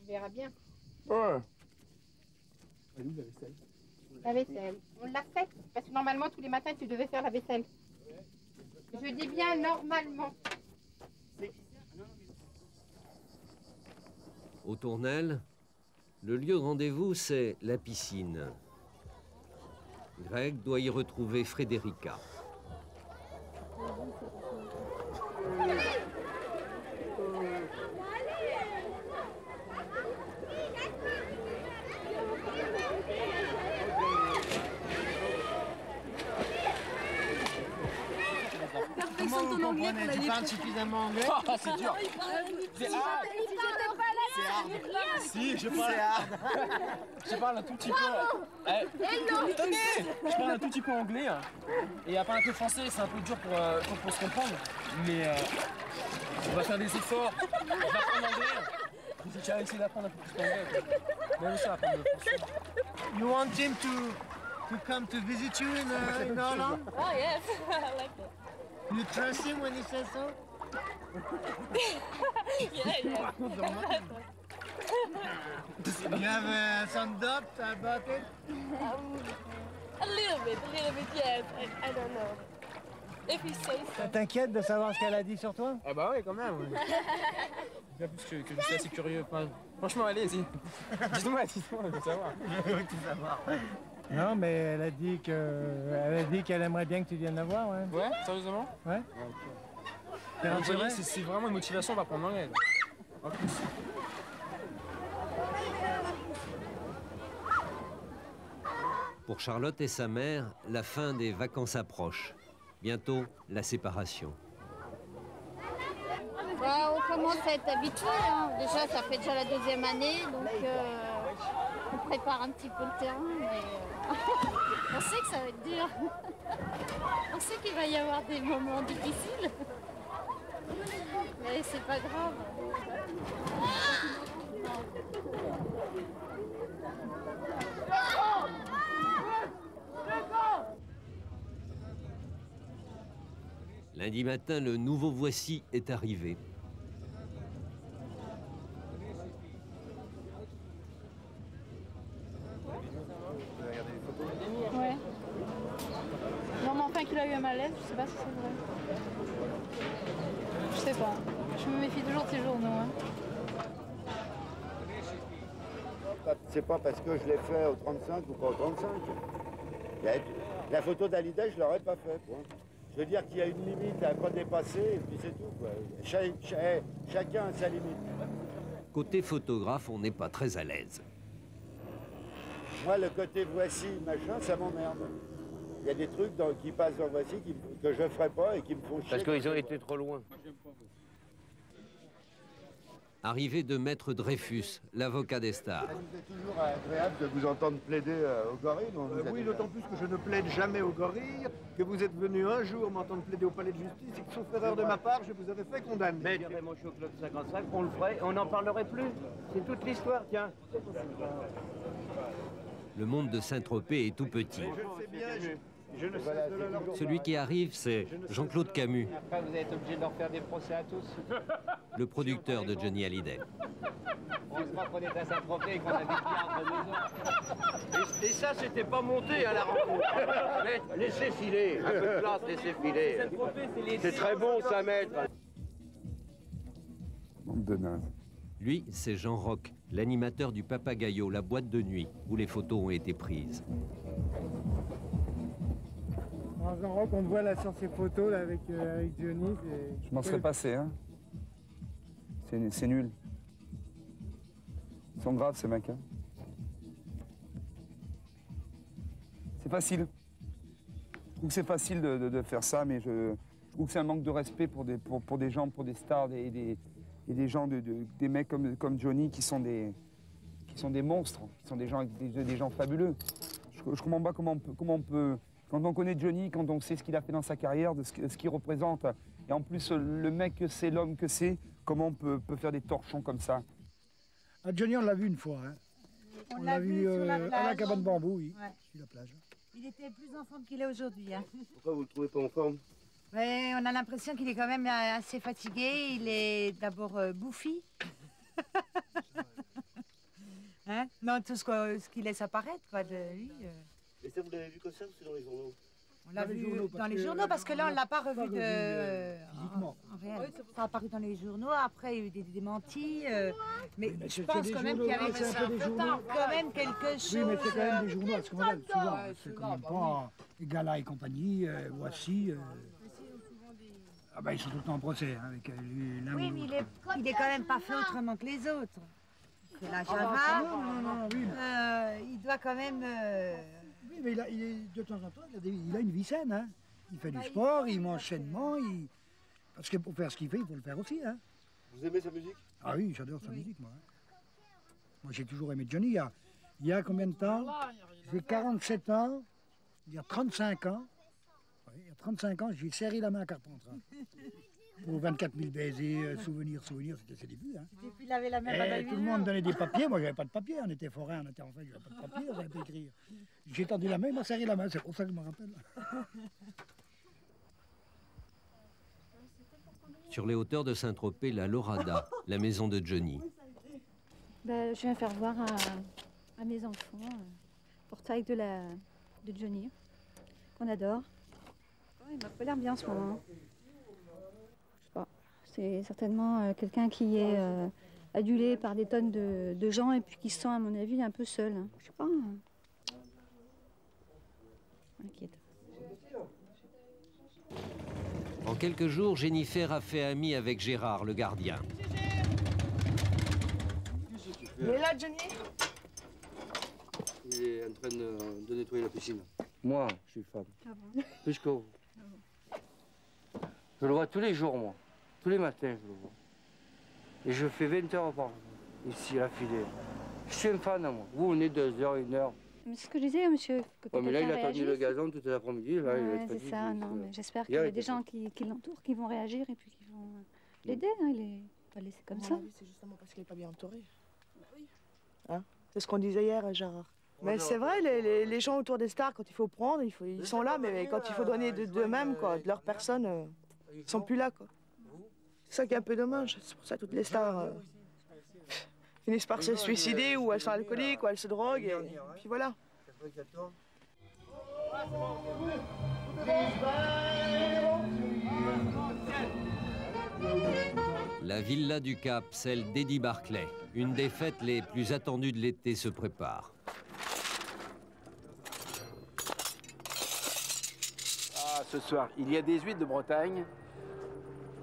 On verra bien. Ouais. La vaisselle. La vaisselle. On l'a fait, parce que normalement, tous les matins, tu devais faire la vaisselle. Je dis bien normalement. Au Tournelles, le lieu de rendez-vous, c'est la piscine. Greg doit y retrouver Frédérica. Comment vous comprenez? Tu parles suffisamment anglais? Ah, c'est dur. C'est hard. Si, je parle un tout petit peu. Tenez, je parle un tout petit peu anglais. Et à part un peu français, c'est un peu dur pour se comprendre. Mais on va faire des efforts. On va apprendre anglais. J'ai déjà essayé d'apprendre un peu plus l'anglais. Mais aussi apprendre le français. You want him to come to visit you in Holland? Oh yes, I like it. You trust him when he says so? Yeah. You have some doubt about it? A little bit, yes. I don't know. If he says so. Ça t'inquiète de savoir ce qu'elle a dit sur toi? Ah bah ouais, quand même. Bien plus que je suis assez curieux. Enfin, franchement, allez-y. Dites-moi, je veux savoir. Je veux tout savoir. Non, mais elle a dit qu'elle aimerait bien que tu viennes la voir, ouais. Ouais, sérieusement? Ouais. T'es rassuré? C'est vraiment une motivation, on va prendre l'anglais. En plus. Pour Charlotte et sa mère, la fin des vacances approche. Bientôt, la séparation. Bah, on commence à être habitué, hein. Déjà, ça fait déjà la 2e année, donc on prépare un petit peu le terrain, mais On sait que ça va être dur. On sait qu'il va y avoir des moments difficiles. Mais c'est pas grave. Lundi matin, le nouveau Voici est arrivé. Ouais. Non, mais enfin qu'il a eu un malaise, je sais pas si c'est vrai. Je sais pas. Je me méfie toujours de ces journaux. Hein. C'est pas parce que je l'ai fait au 35 ou pas au 35. La photo d'Hallyday, je l'aurais pas fait. Quoi. Je veux dire qu'il y a une limite à ne pas dépasser et puis c'est tout. Quoi. Chacun a sa limite. Côté photographe, on n'est pas très à l'aise. Moi, le côté Voici, machin, ça m'emmerde. Il y a des trucs qui passent dans Voici que je ne ferai pas et qui me font chier. Parce qu'ils ont été trop loin. Arrivée de Maître Dreyfus, l'avocat des stars. C'est toujours agréable de vous entendre plaider au gorille. Oui, d'autant plus que je ne plaide jamais au gorille, que vous êtes venu un jour m'entendre plaider au palais de justice et que, sauf erreur de ma part, je vous avais fait condamner. Mais mon au club 55, on le ferait, on n'en parlerait plus. C'est toute l'histoire, tiens. Le monde de Saint-Tropez est tout petit. Je le sais bien, je ne cesse de le leur dire. Celui qui arrive, c'est Jean-Claude Camus, Après, vous êtes obligé de leur faire des procès à tous. le producteur de Johnny Hallyday. On se croit qu'on est à Saint-Tropez et qu'on a des bières entre maisons. ça, c'était pas monté à la rencontre. Laissez filer, un peu de place, laissez filer. C'est très bon, ça, maître. De naze. Lui, c'est Jean Roch, l'animateur du Papagayo, la boîte de nuit, où les photos ont été prises. Alors Jean Roch, on voit là sur ces photos là, avec Johnny. Je m'en serais passé, hein. C'est nul. Ils sont graves, ces mecs. Hein. C'est facile. Je trouve que c'est facile de faire ça, mais je trouve que c'est un manque de respect pour des gens, pour des stars et des gens, des mecs comme Johnny qui sont des monstres, qui sont des gens fabuleux. Je comprends pas comment on peut, quand on connaît Johnny, quand on sait ce qu'il a fait dans sa carrière, ce qu'il représente, et en plus le mec que c'est, l'homme que c'est, comment on peut faire des torchons comme ça. Ah, Johnny, on l'a vu une fois. Hein. On l'a vu sur la plage, à la cabane bambou, oui, ouais. Sur la plage. Il était plus en forme qu'il est aujourd'hui. Hein. Pourquoi vous le trouvez pas en forme? Ouais, on a l'impression qu'il est quand même assez fatigué. Il est d'abord bouffi. Hein? Non, tout ce qu'il laisse apparaître quoi, de lui. Et ça, vous l'avez vu comme ça ou c'est dans les journaux? On l'a vu dans les journaux parce que là, on ne l'a pas revu physiquement. En réel. Ça a apparu dans les journaux, après il y a eu des démentis. Mais je pense quand même qu'il y avait quand même quelque chose. Oui, mais c'est quand même des journaux à scandale, souvent. C'est quand même pas Gala et compagnie, voici. Ah ben ils sont tout le temps en procès hein, avec l'un. Oui, mais il est quand même pas fait autrement que les autres. C'est la Java. Non, oui. Il doit quand même. Oui, mais de temps en temps, il a une vie saine. Hein. Il fait du sport, il mange sainement. Parce que pour faire ce qu'il fait, il faut le faire aussi. Hein. Vous aimez sa musique? Ah oui, j'adore sa musique, moi. Moi, j'ai toujours aimé Johnny. Il y a combien de temps? J'ai 47 ans. Il y a 35 ans. Oui, il y a 35 ans, j'ai serré la main à Carpentras. Pour 24 000 baisers, souvenirs, c'était ses débuts. Hein. Et puis il avait la même tout le monde donnait des papiers, moi j'avais pas de papier, on était forain, on était enfant, j'avais pas de papier, on savait pas écrire. J'ai tendu la main, il m'a serré la main, c'est pour ça que je me rappelle. Sur les hauteurs de Saint-Tropez, la Lorada, la maison de Johnny. Ben, je viens faire voir à mes enfants portail de Johnny, qu'on adore. Oh, il m'a pas l'air bien en ce moment. C'est certainement quelqu'un qui est adulé par des tonnes de gens et puis qui se sent, à mon avis, un peu seul. Hein. Je sais pas. Inquiète. En quelques jours, Jennifer a fait amie avec Gérard, le gardien. Il est là, Johnny? Il est en train de nettoyer la piscine. Moi, je suis femme. Ah bon? Plus que vous. Je le vois tous les jours, moi. Tous les matins, je le vois. Et je fais 20 heures par jour, ici, à la filée. Je suis un fan, moi. Vous venez 2 heures, 1 heure. Mais c'est ce que je disais, monsieur. Ouais, mais là, il a tendu le gazon toute l'après-midi. Ouais, c'est ça, non, mais j'espère qu'il y a des gens qui l'entourent, qui vont réagir et puis qui vont l'aider. Hein, il est pas laissé comme ça. C'est justement parce qu'il n'est pas bien entouré. Hein? C'est ce qu'on disait hier, Gérard. Mais c'est vrai, les gens autour des stars, quand il faut prendre, ils sont là, mais quand il faut donner d'eux-mêmes, de leur personne, ils sont plus là, quoi. C'est ça qui est un peu dommage. C'est pour ça que toutes les stars finissent par se suicider, ou elles sont alcooliques, ou elles se droguent, et puis voilà. La Villa du Cap, celle d'Eddie Barclay. Une des fêtes les plus attendues de l'été se prépare. Ah, ce soir, il y a des huîtres de Bretagne,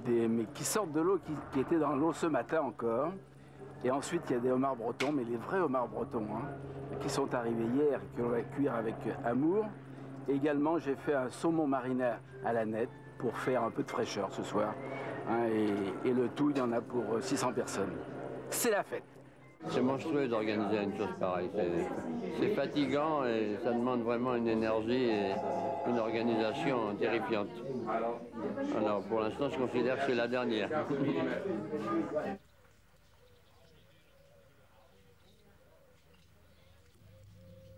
mais qui sortent de l'eau, qui étaient dans l'eau ce matin encore. Et ensuite, il y a des homards bretons, mais les vrais homards bretons, hein, qui sont arrivés hier et qu'on va cuire avec amour. Et également, j'ai fait un saumon mariné à la nette pour faire un peu de fraîcheur ce soir. Hein, et le tout, il y en a pour 600 personnes. C'est la fête. C'est monstrueux d'organiser une chose pareille. C'est fatigant et ça demande vraiment une énergie et une organisation terrifiante. Alors pour l'instant, je considère que c'est la dernière.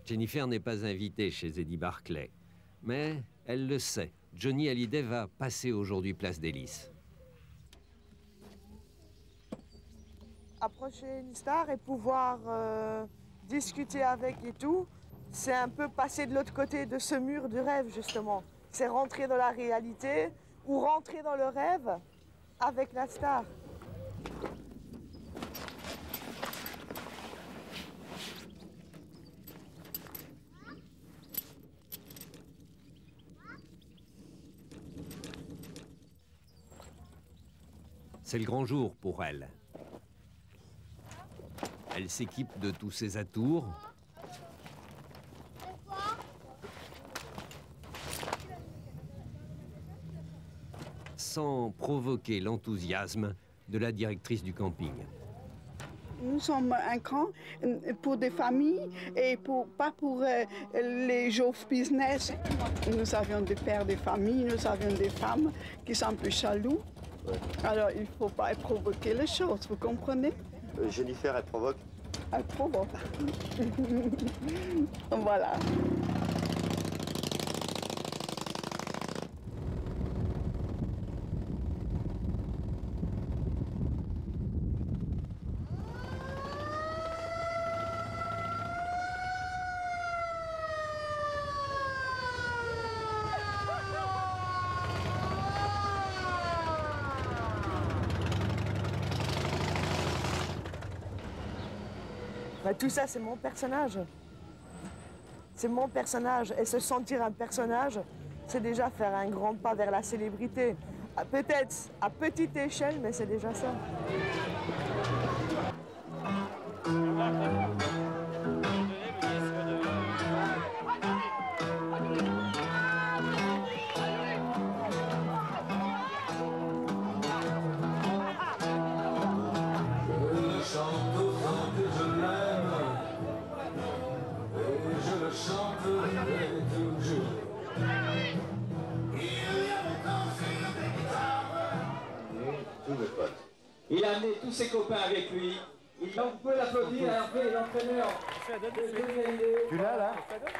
Jennifer n'est pas invitée chez Eddie Barclay, mais elle le sait. Johnny Hallyday va passer aujourd'hui place des Lys. Approcher une star et pouvoir discuter avec et tout, C'est un peu passer de l'autre côté de ce mur du rêve, justement. C'est rentrer dans la réalité ou rentrer dans le rêve avec la star. C'est le grand jour pour elle. Elle s'équipe de tous ses atours. Sans provoquer l'enthousiasme de la directrice du camping. Nous sommes un camp pour des familles et pas pour les jeux business. Nous avions des pères de famille, nous avions des femmes qui sont un peu jaloux. Ouais. Alors il ne faut pas provoquer les choses, vous comprenez? Jennifer, elle provoque? Elle provoque. Voilà. Bah, tout ça, c'est mon personnage. C'est mon personnage. Et se sentir un personnage, c'est déjà faire un grand pas vers la célébrité. Peut-être à petite échelle, mais c'est déjà ça. Il a amené tous ses copains avec lui. Donc vous pouvez l'applaudir et après l'entraîneur. Tu l'as là?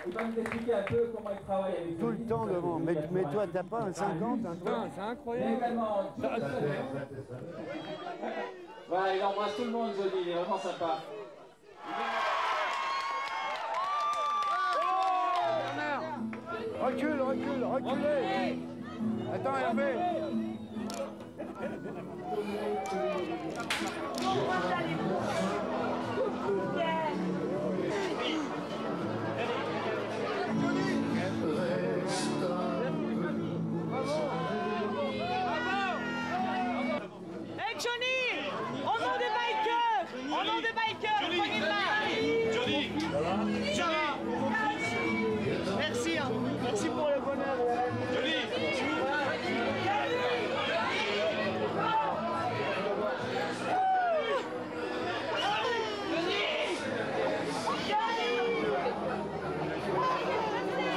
Il va nous expliquer un peu comment il travaille avec lui. Tout le temps devant. Mais toi, t'as pas un 50, un truc? C'est incroyable. Voilà, il embrasse tout le monde, Johnny, il est vraiment sympa. Recule, reculez. Attends, Hervé. Hey Johnny, au nom des bikers, prenez le main. Johnny, ça va? Merci, hein. Merci pour le bonheur. Johnny.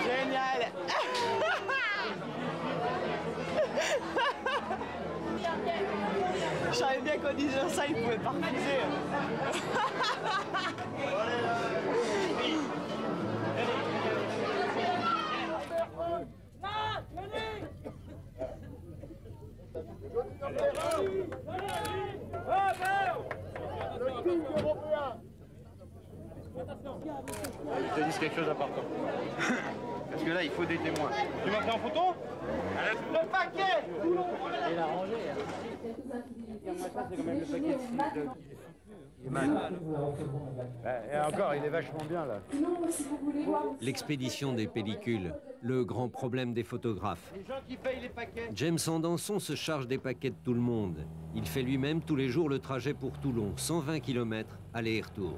Génial. Je savais bien qu'en disant ça, il pouvait pas refuser. Je te dis quelque chose d'important. Parce que là, il faut des témoins. Tu m'as pris en photo? Le paquet! Il a rangé. C'est quand même le paquet de... Il est mal. Et encore, il est vachement bien là. L'expédition des pellicules, le grand problème des photographes. Les gens qui payent les paquets. James Sandanson se charge des paquets de tout le monde. Il fait lui-même tous les jours le trajet pour Toulon, 120 km aller et retour.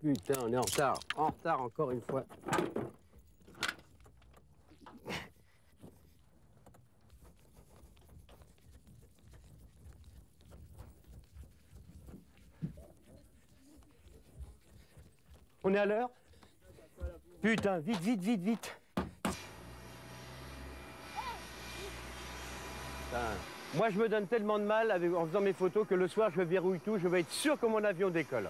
Putain, on est en retard. En retard encore une fois. On est à l'heure? Putain, vite, vite, vite, vite. Putain, Moi, je me donne tellement de mal en faisant mes photos que le soir, je verrouille tout. Je veux être sûr que mon avion décolle.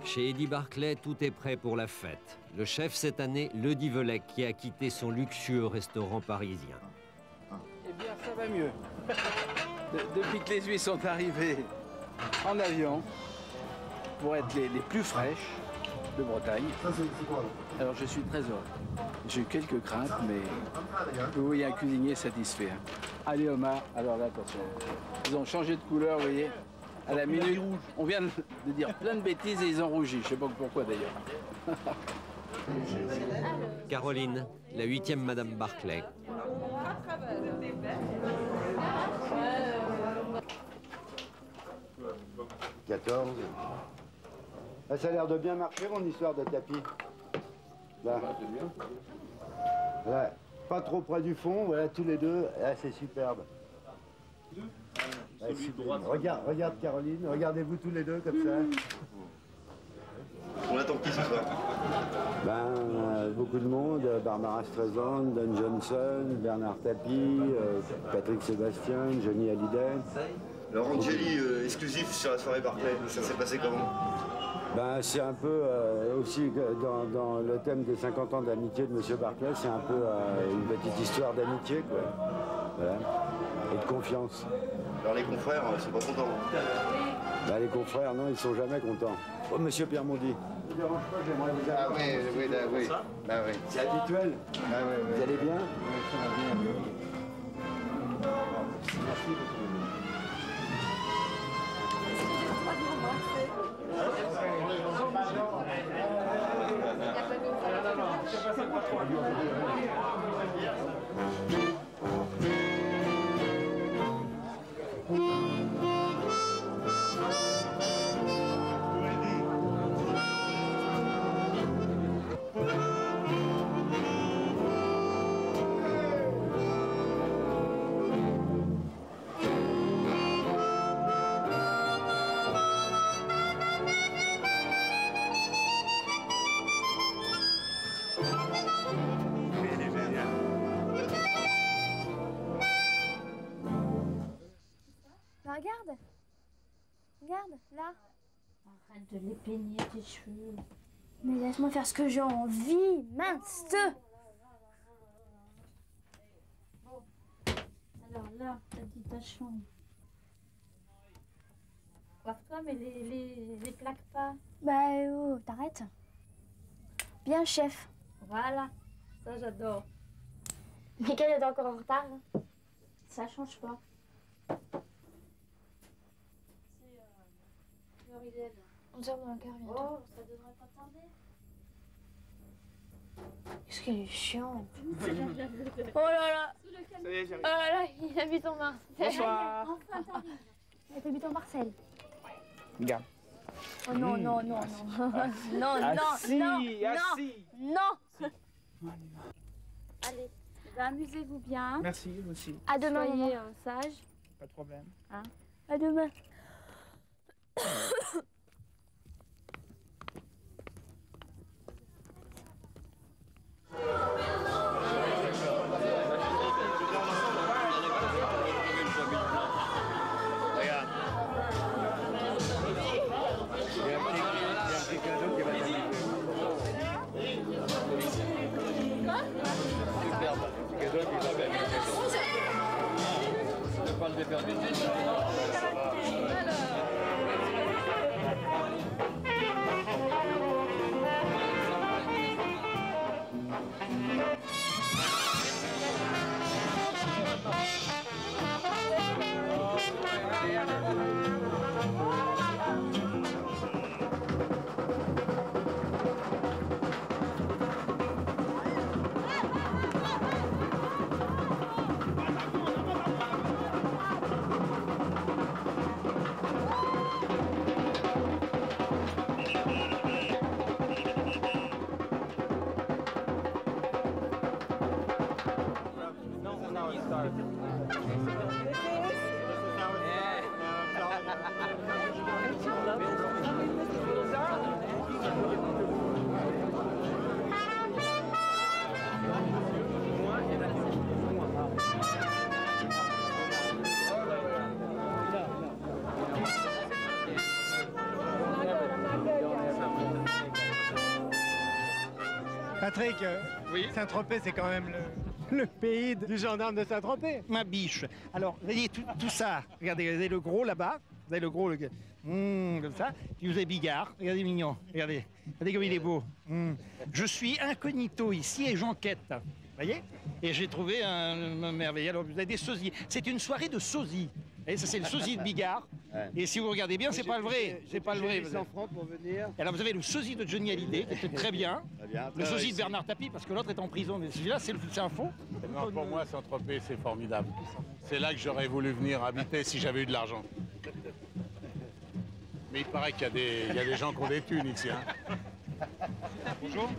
Chez Eddie Barclay, tout est prêt pour la fête. Le chef cette année, Ledi Velek, qui a quitté son luxueux restaurant parisien. Eh bien, ça va mieux. Depuis que les huiles sont arrivées en avion, pour être les plus fraîches de Bretagne, alors je suis très heureux. J'ai eu quelques craintes, mais vous voyez un cuisinier satisfait. Allez Omar, alors là, attention. Ils ont changé de couleur, vous voyez. À la minute, on vient de dire plein de bêtises et ils ont rougi. Je sais pas pourquoi d'ailleurs. Caroline, la 8e Madame Barclay. « 14. Ah, ça a l'air de bien marcher, mon histoire de tapis. Là. Voilà. Pas trop près du fond, voilà, tous les deux. Ah, c'est superbe. Ouais, regarde Caroline, regardez-vous tous les deux comme ça. On attend qui ce soir? Beaucoup de monde, Barbara Streisand, Don Johnson, Bernard Tapie, Patrick Sébastien, Johnny Hallyday. Alors Angeli, exclusif sur la soirée Barclay, ça s'est passé comment? C'est un peu aussi dans le thème des 50 ans d'amitié de M. Barclay, c'est un peu une petite histoire d'amitié, quoi. Voilà. Et de confiance. Alors les confrères sont pas contents? Les confrères, non, ils sont jamais contents. Oh, monsieur Pierre Mondy. Ah oui. C'est habituel. Vous allez bien? Merci. Regarde, là. Arrête de les peigner tes cheveux. Mais laisse-moi faire ce que j'ai envie, mince. Bon. Alors là, t'as dit ta chambre. Coiffe-toi, mais les plaques pas. T'arrêtes. Bien, chef. Voilà, ça j'adore. Michael est encore en retard. Hein. Ça change pas. On sort dans le quart bientôt. Oh, ça devrait pas tarder. Qu'est-ce qu'il est chiant. Oh là là. Ça y est, j'arrive. Oh là là, il habite en Marseille. Bonsoir. Enfin, t'arrives. Il habite en Marseille. Regarde. Oh non, non, non, non. Non, assis, non, assis. non. Allez, amusez-vous bien. Merci, vous aussi. À demain, soyez sage. Pas de problème. Hein? À demain. Patrick, Saint-Tropez, c'est quand même le pays du gendarme de Saint-Tropez. Ma biche. Alors, vous voyez tout ça. Regardez le gros là-bas. Vous avez le gros, comme ça. Puis vous avez Bigard. Regardez, mignon. Regardez comme il est beau. Je suis incognito ici et j'enquête. Vous voyez? Et j'ai trouvé un merveilleux. Alors, vous avez des sosies. C'est une soirée de sosies. Et ça, c'est le sosie de Bigard. Ouais. Et si vous regardez bien, c'est pas le vrai. C'est pas le vrai. 100 francs pour venir. Et alors, vous avez le sosie de Johnny Hallyday, qui était très bien. Le sosie de Bernard Tapie, parce que l'autre est en prison. Mais celui-là, c'est un faux. Non, pour moi, Saint-Tropez, c'est formidable. C'est là que j'aurais voulu venir habiter si j'avais eu de l'argent. Mais il paraît qu'il y a des gens qui ont des thunes ici. Hein. Bonjour.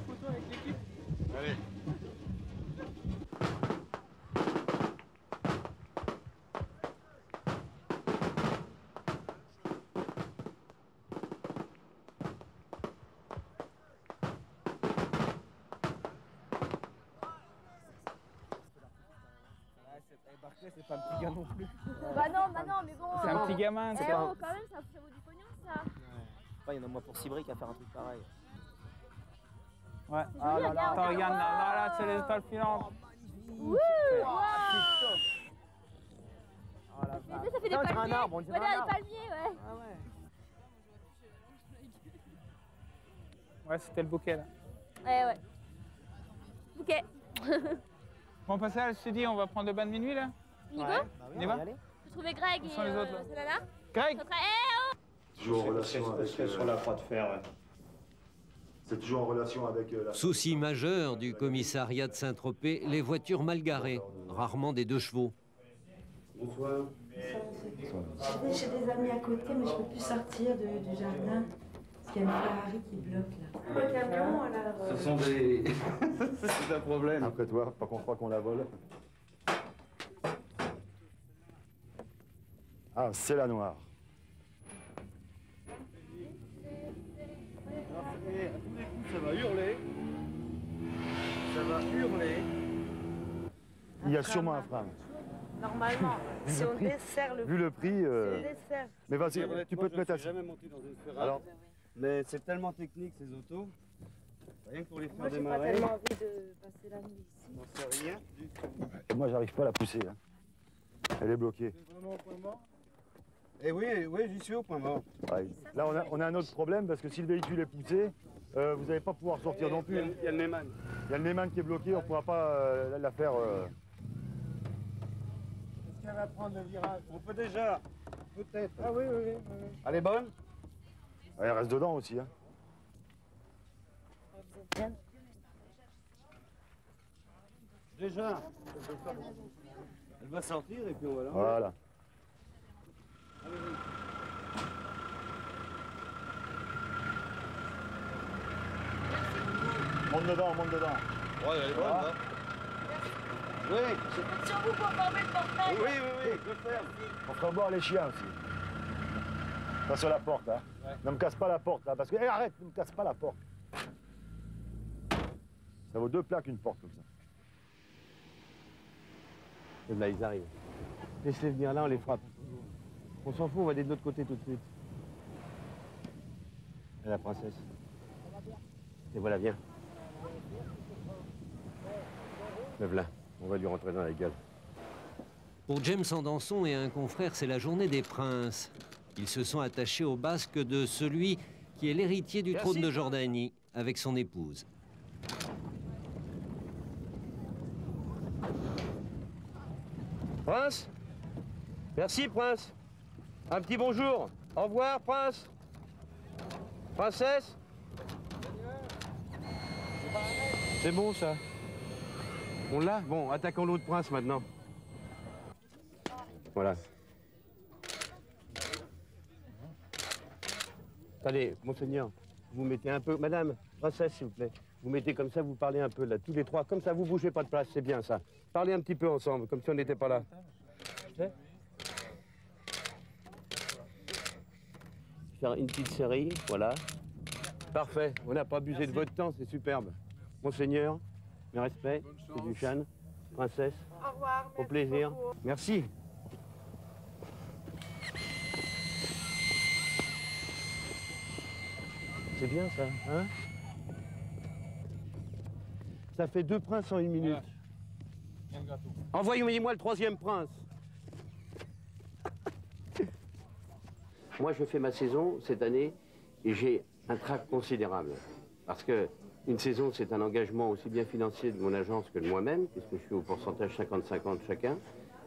Allez. C'est pas un petit gars non plus. Bah non, mais bon. C'est un petit gamin, c'est ça. Quand même, ça vaut du pognon, ça. Il y en a moins pour 6 briques à faire un truc pareil. Ouais. Ah là là. Attends, regarde, là, c'est les étoiles filantes. Wouh! Ça fait des palmiers. Un arbre, on dirait un arbre. Des palmiers, ouais. Ah ouais. Ouais, c'était le bouquet, là. Ouais. Bouquet. Bon, Pascal, je te dis, on va prendre le bain de minuit, là? Nico? On y va? J'ai trouvé Greg et Solana. Greg! Toujours en relation avec... sur la croix de fer, ouais. C'est toujours en relation avec... Souci majeur du commissariat de Saint-Tropez, les voitures mal garées, rarement des 2 chevaux. Bonsoir. J'ai des amis à côté, mais je ne peux plus sortir du jardin. Parce qu'il y a une Ferrari qui bloque là. Un camion, alors. Ce sont des... C'est un problème. Après toi, pas qu'on croit qu'on la vole. Ah, c'est la noire. Ça va hurler. Ça va hurler. Il y a sûrement un frein. Normalement, si on dessert le... Vu le prix... Si on dessert. Mais vas-y, tu peux te mettre à... Je ne suis jamais monté dans une Ferrari. Alors, mais c'est tellement technique ces autos. Rien que pour les faire Moi, j'ai démarrer. pas tellement envie de passer la nuit ici. On sait rien du tout. moi, j'arrive pas à la pousser. Hein. Elle est bloquée. Vraiment au point mort? Eh oui, j'y suis au point mort. Ouais. Là, on a un autre problème parce que si le véhicule est poussé, vous n'allez pas pouvoir sortir non plus. Il y a le Neyman. Il y a le Neyman qui est bloqué, on ne pourra pas la faire... Est-ce qu'elle va prendre le virage? On peut déjà. Peut-être. Ah oui. Elle est bonne? Ouais, elle reste dedans aussi. Hein. Déjà. Elle va sortir et puis voilà. Voilà. Monte dedans, monte dedans. Ouais, elle est bonne, Ah. hein. Oui. Sur vous pour former le portail. Oui, je ferme. On fera boire les chiens aussi. Pas sur la porte, hein. Ouais. Ne me casse pas la porte, là, parce que... Eh, arrête, ne me casse pas la porte. Ça vaut 2 plaques, une porte, comme ça. Et là, ils arrivent. Laisse-les venir là, on les frappe. On s'en fout, on va aller de l'autre côté tout de suite. Et la princesse. Et voilà, viens. Lève-la, on va lui rentrer dans la gueule. Pour James Sandanson et un confrère, c'est la journée des princes. Ils se sont attachés au basque de celui qui est l'héritier du trône de Jordanie, avec son épouse. Prince? Merci, Prince. Un petit bonjour. Au revoir, Prince. Princesse? C'est bon, ça. On l'a? Bon, attaquons l'autre prince, maintenant. Voilà. Allez, monseigneur, vous mettez un peu... Madame, princesse, s'il vous plaît. Vous mettez comme ça, vous parlez un peu là, tous les trois, comme ça, vous bougez pas de place, c'est bien ça. Parlez un petit peu ensemble, comme si on n'était pas là. Faire une petite série, voilà. Parfait, on n'a pas abusé de votre temps, c'est superbe. Monseigneur, mes respects, c'est Duchesne, princesse. Au revoir. Au plaisir. Merci. C'est bien ça, hein? Ça fait 2 princes en 1 minute. Envoyez-moi le 3e prince. Moi, je fais ma saison cette année et j'ai un trac considérable. Parce que une saison, c'est un engagement aussi bien financier de mon agence que de moi-même, puisque je suis au pourcentage 50-50 chacun.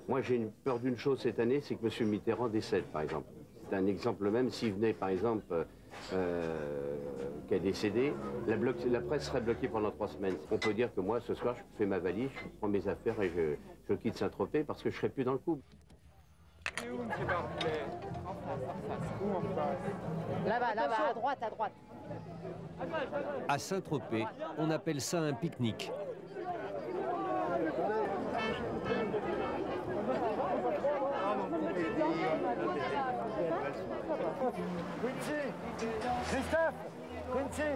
Moi, j'ai une peur d'une chose cette année, c'est que M. Mitterrand décède, par exemple. C'est un exemple même. S'il venait, par exemple, qui a décédé, la presse serait bloquée pendant 3 semaines. On peut dire que moi, ce soir, je fais ma valise, je prends mes affaires et je quitte Saint-Tropez parce que je ne serai plus dans le couple. Là-bas, là-bas, à droite, à droite. À Saint-Tropez, on appelle ça un pique-nique. Christophe, Quincy.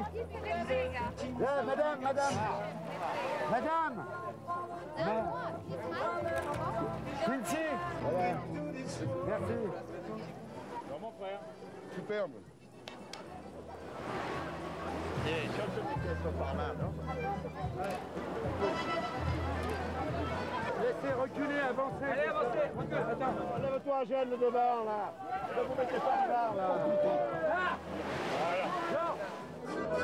Là, madame. Quincy. Voilà. Merci. Mon frère. Superbe. Et sur ce petit par là, non? Laissez reculer, avancez. Allez, avancez. Attends, lève-toi, Jeanne, le devant, là. Là, vous mettez pas là, là. Là. Voilà.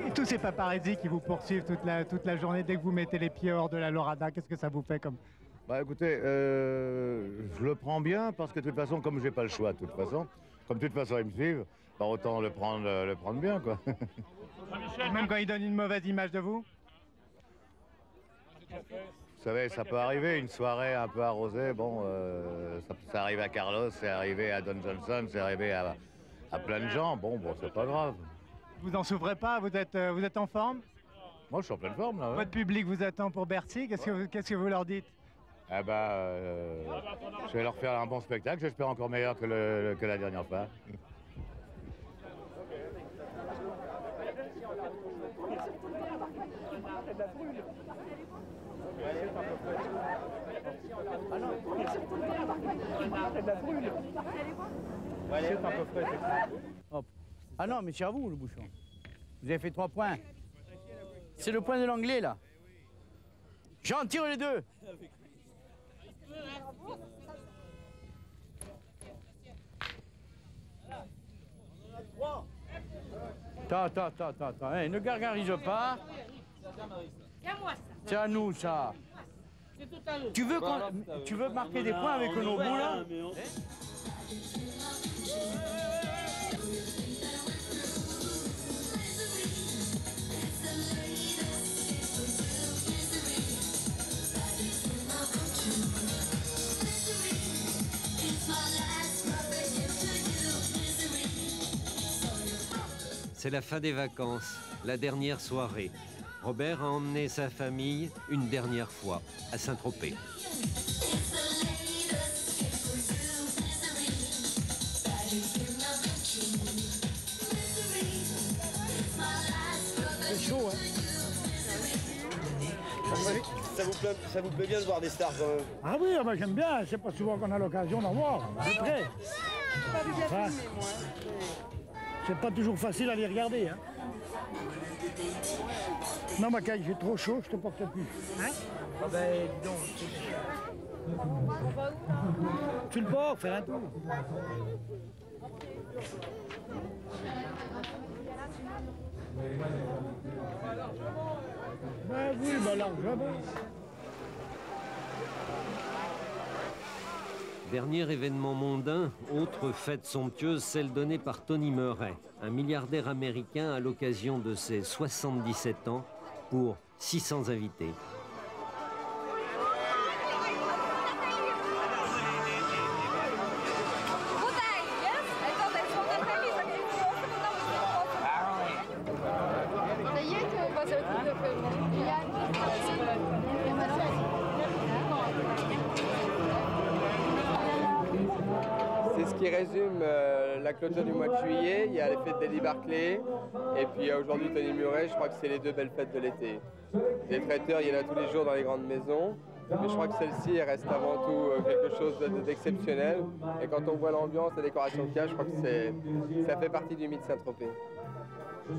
Et tous ces paparazzis qui vous poursuivent toute la journée dès que vous mettez les pieds hors de la Lorada, qu'est-ce que ça vous fait comme... Bah écoutez, je le prends bien parce que de toute façon, comme j'ai pas le choix de toute façon, comme de toute façon ils me suivent, bah autant le prendre bien quoi. Même quand ils donnent une mauvaise image de vous? Vous savez, ça peut arriver, une soirée un peu arrosée, bon, ça arrive à Carlos, c'est arrivé à Don Johnson, c'est arrivé à plein de gens, bon, c'est pas grave. Vous en souffrez pas? Vous êtes en forme? Moi je suis en pleine forme là. Ouais. Votre public vous attend pour Bercy, qu'est-ce que vous leur dites? Eh ben, je vais leur faire un bon spectacle, j'espère encore meilleur que la dernière fois. Ah non, mais c'est à vous le bouchon. Vous avez fait 3 points. C'est le point de l'anglais là. J'en tire les 2. Attends, ne gargarise pas. C'est à nous ça. Tu veux marquer des points avec nos bouts là? C'est la fin des vacances, la dernière soirée. Robert a emmené sa famille une dernière fois à Saint-Tropez. C'est chaud, hein? Ça vous plaît bien de voir des stars quand même? Ah oui, bah, j'aime bien, c'est pas souvent qu'on a l'occasion d'en voir. C'est prêt. Enfin, c'est pas toujours facile à les regarder. Hein. Non, ma caille, j'ai trop chaud, je te porte plus. Hein? Ah ben, dis donc. Tu le portes, faire un tour. Ben oui, ben largement. Dernier événement mondain, autre fête somptueuse, celle donnée par Tony Murray, un milliardaire américain à l'occasion de ses 77 ans pour 600 invités. C'est ce qui résume la clôture du mois de juillet. Il y a les fêtes d'Eddie Barclay et puis aujourd'hui Tony Murray. Je crois que c'est les deux belles fêtes de l'été. Les traiteurs, il y en a tous les jours dans les grandes maisons. Mais je crois que celle-ci elle reste avant tout quelque chose d'exceptionnel. Et quand on voit l'ambiance, la décoration qu'il y a, je crois que ça fait partie du mythe Saint-Tropez.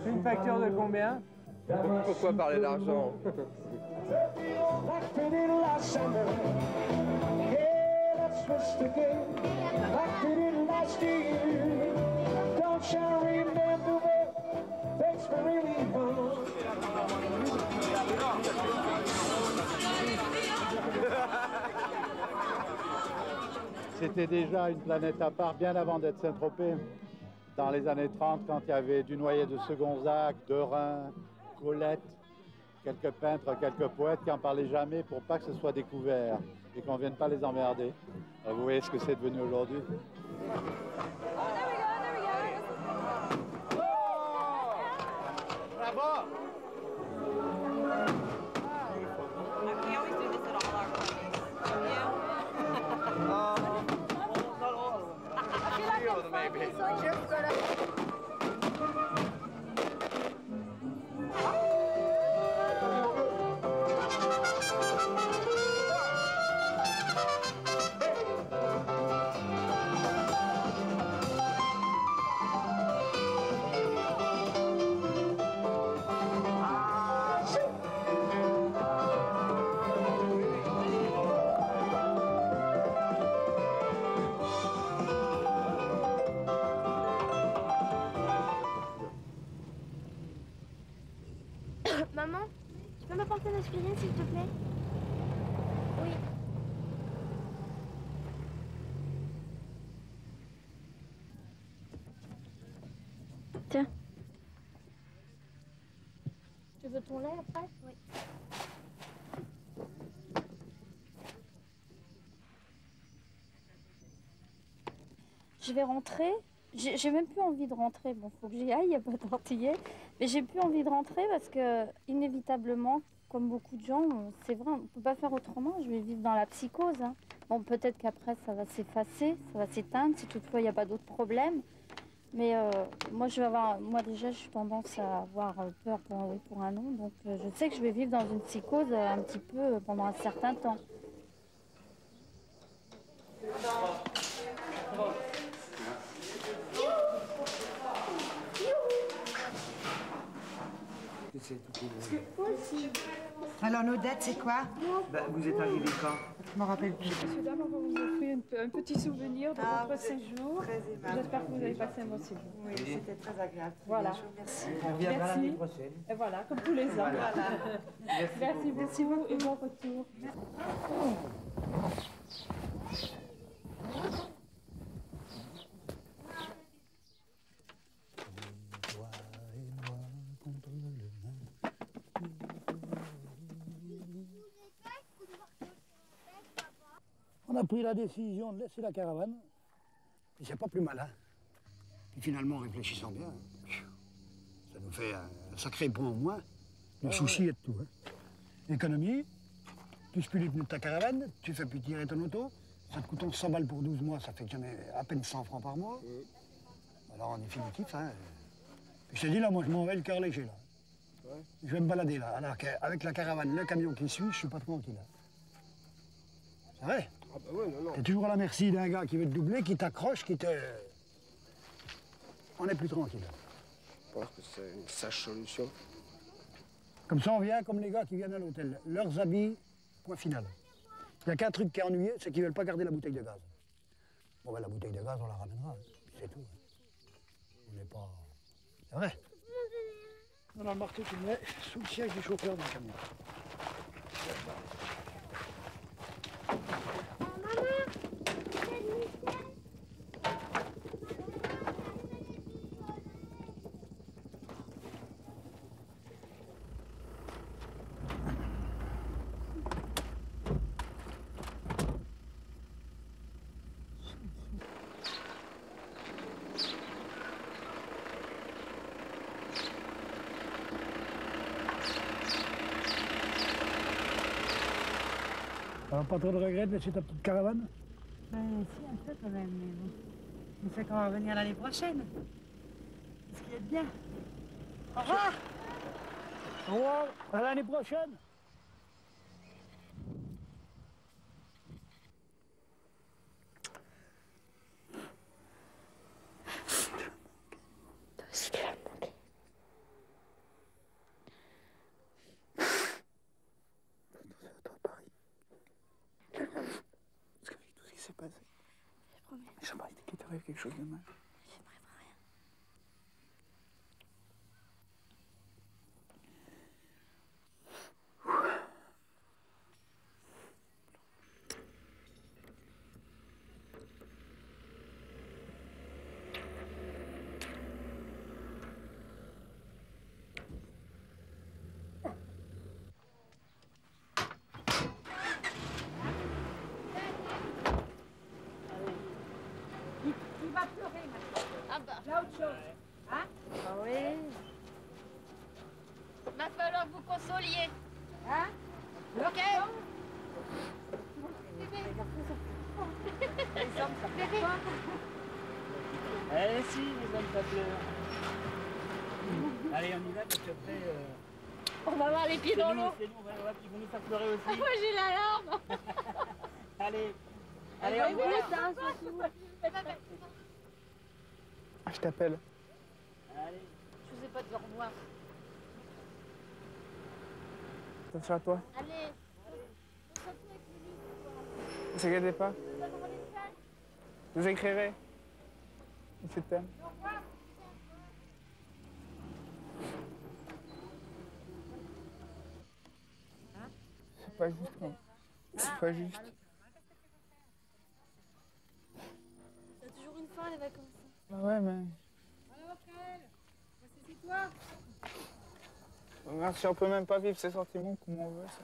Une facture de combien? Pourquoi parler d'argent? C'était déjà une planète à part bien avant d'être Saint-Tropez. Dans les années 30, quand il y avait du Noyer de Segonzac, de Rhin, Colette, quelques peintres, quelques poètes qui n'en parlaient jamais pour pas que ce soit découvert et qu'on ne vienne pas les emmerder. Alors vous voyez ce que c'est devenu aujourd'hui. Bravo! Maman, tu peux m'apporter une aspirine s'il te plaît? Oui. Tiens. Tu veux ton lait après? Oui. Je vais rentrer. J'ai même plus envie de rentrer. Bon, faut que j'y aille, il n'y a pas d'antillais. Mais j'ai plus envie de rentrer parce que, inévitablement, comme beaucoup de gens, c'est vrai, on ne peut pas faire autrement. Je vais vivre dans la psychose. Hein. Bon, peut-être qu'après, ça va s'effacer, ça va s'éteindre, si toutefois il n'y a pas d'autres problèmes. Mais moi, moi, déjà, j'ai tendance à avoir peur pour un oui, pour un non. Donc, je sais que je vais vivre dans une psychose un petit peu pendant un certain temps. Alors nos dettes, c'est quoi? Vous êtes arrivé quand? Je m'en rappelle plus. Monsieur, dame, on va vous offrir un petit souvenir de votre séjour. J'espère que vous avez passé un bon séjour. Oui, c'était très agréable. Voilà. Merci. On reviendra l'année prochaine. Et voilà, comme tous les ans. Voilà. Merci beaucoup et bon retour. On a pris la décision de laisser la caravane. Et c'est pas plus mal, hein. Et finalement, en réfléchissant bien, ça nous fait un sacré point au moins de soucis et de tout. Hein. Économie, tu spulules les pneus de ta caravane, tu fais plus tirer ton auto, ça te coûte 100 balles pour 12 mois, ça fait jamais à peine 100 francs par mois. Alors en définitif, hein, je te dis là, moi je m'en vais le cœur léger là. Ouais. Je vais me balader là, alors qu'avec la caravane, le camion qui suit, je suis pas tranquille. C'est vrai? Ah bah ouais, non, non. T'es toujours à la merci d'un gars qui veut te doubler, qui t'accroche, qui te... On est plus tranquille. Je pense que c'est une sage solution. Comme ça, on vient comme les gars qui viennent à l'hôtel. Leurs habits, point final. Il n'y a qu'un truc qui est ennuyé, c'est qu'ils ne veulent pas garder la bouteille de gaz. Bon, ben la bouteille de gaz, on la ramènera, c'est tout. On n'est pas... C'est vrai. On a le marteau qui met sous le siège du chauffeur du camion. Maman, Alors, pas trop de regrets de laisser ta petite caravane? Si, un peu quand même, mais bon. On sait qu'on va revenir l'année prochaine. Ce qui est bien. Au revoir. Au revoir, à l'année prochaine. C'est passé. J'ai pas dit qu'il t'arrive quelque chose de mal. Il va pleurer maintenant. Ah bah. J'ai autre chose. Hein? Ah oui. Va falloir que vous consoliez. Hein? Ok. Les hommes, ça pleure pas. Eh si, les hommes, ça pleure. Allez, on y va, parce qu'après... On va voir les pieds dans l'eau. C'est nous, on va voir, ils vont nous faire pleurer aussi. Moi j'ai la larme. Allez, allez, on va. Je t'appelle. Allez. Je vous ai pas dit au revoir. Attention à toi. Allez. Ne t'inquiète pas. Je vous écrirai. Je t'aime. C'est pas juste. Non. C'est pas juste. T'as toujours une fin les vacances. Bah ouais, mais. Alors, Kael, c'est toi. Merci, on peut même pas vivre ces sentiments comme on veut. Ça.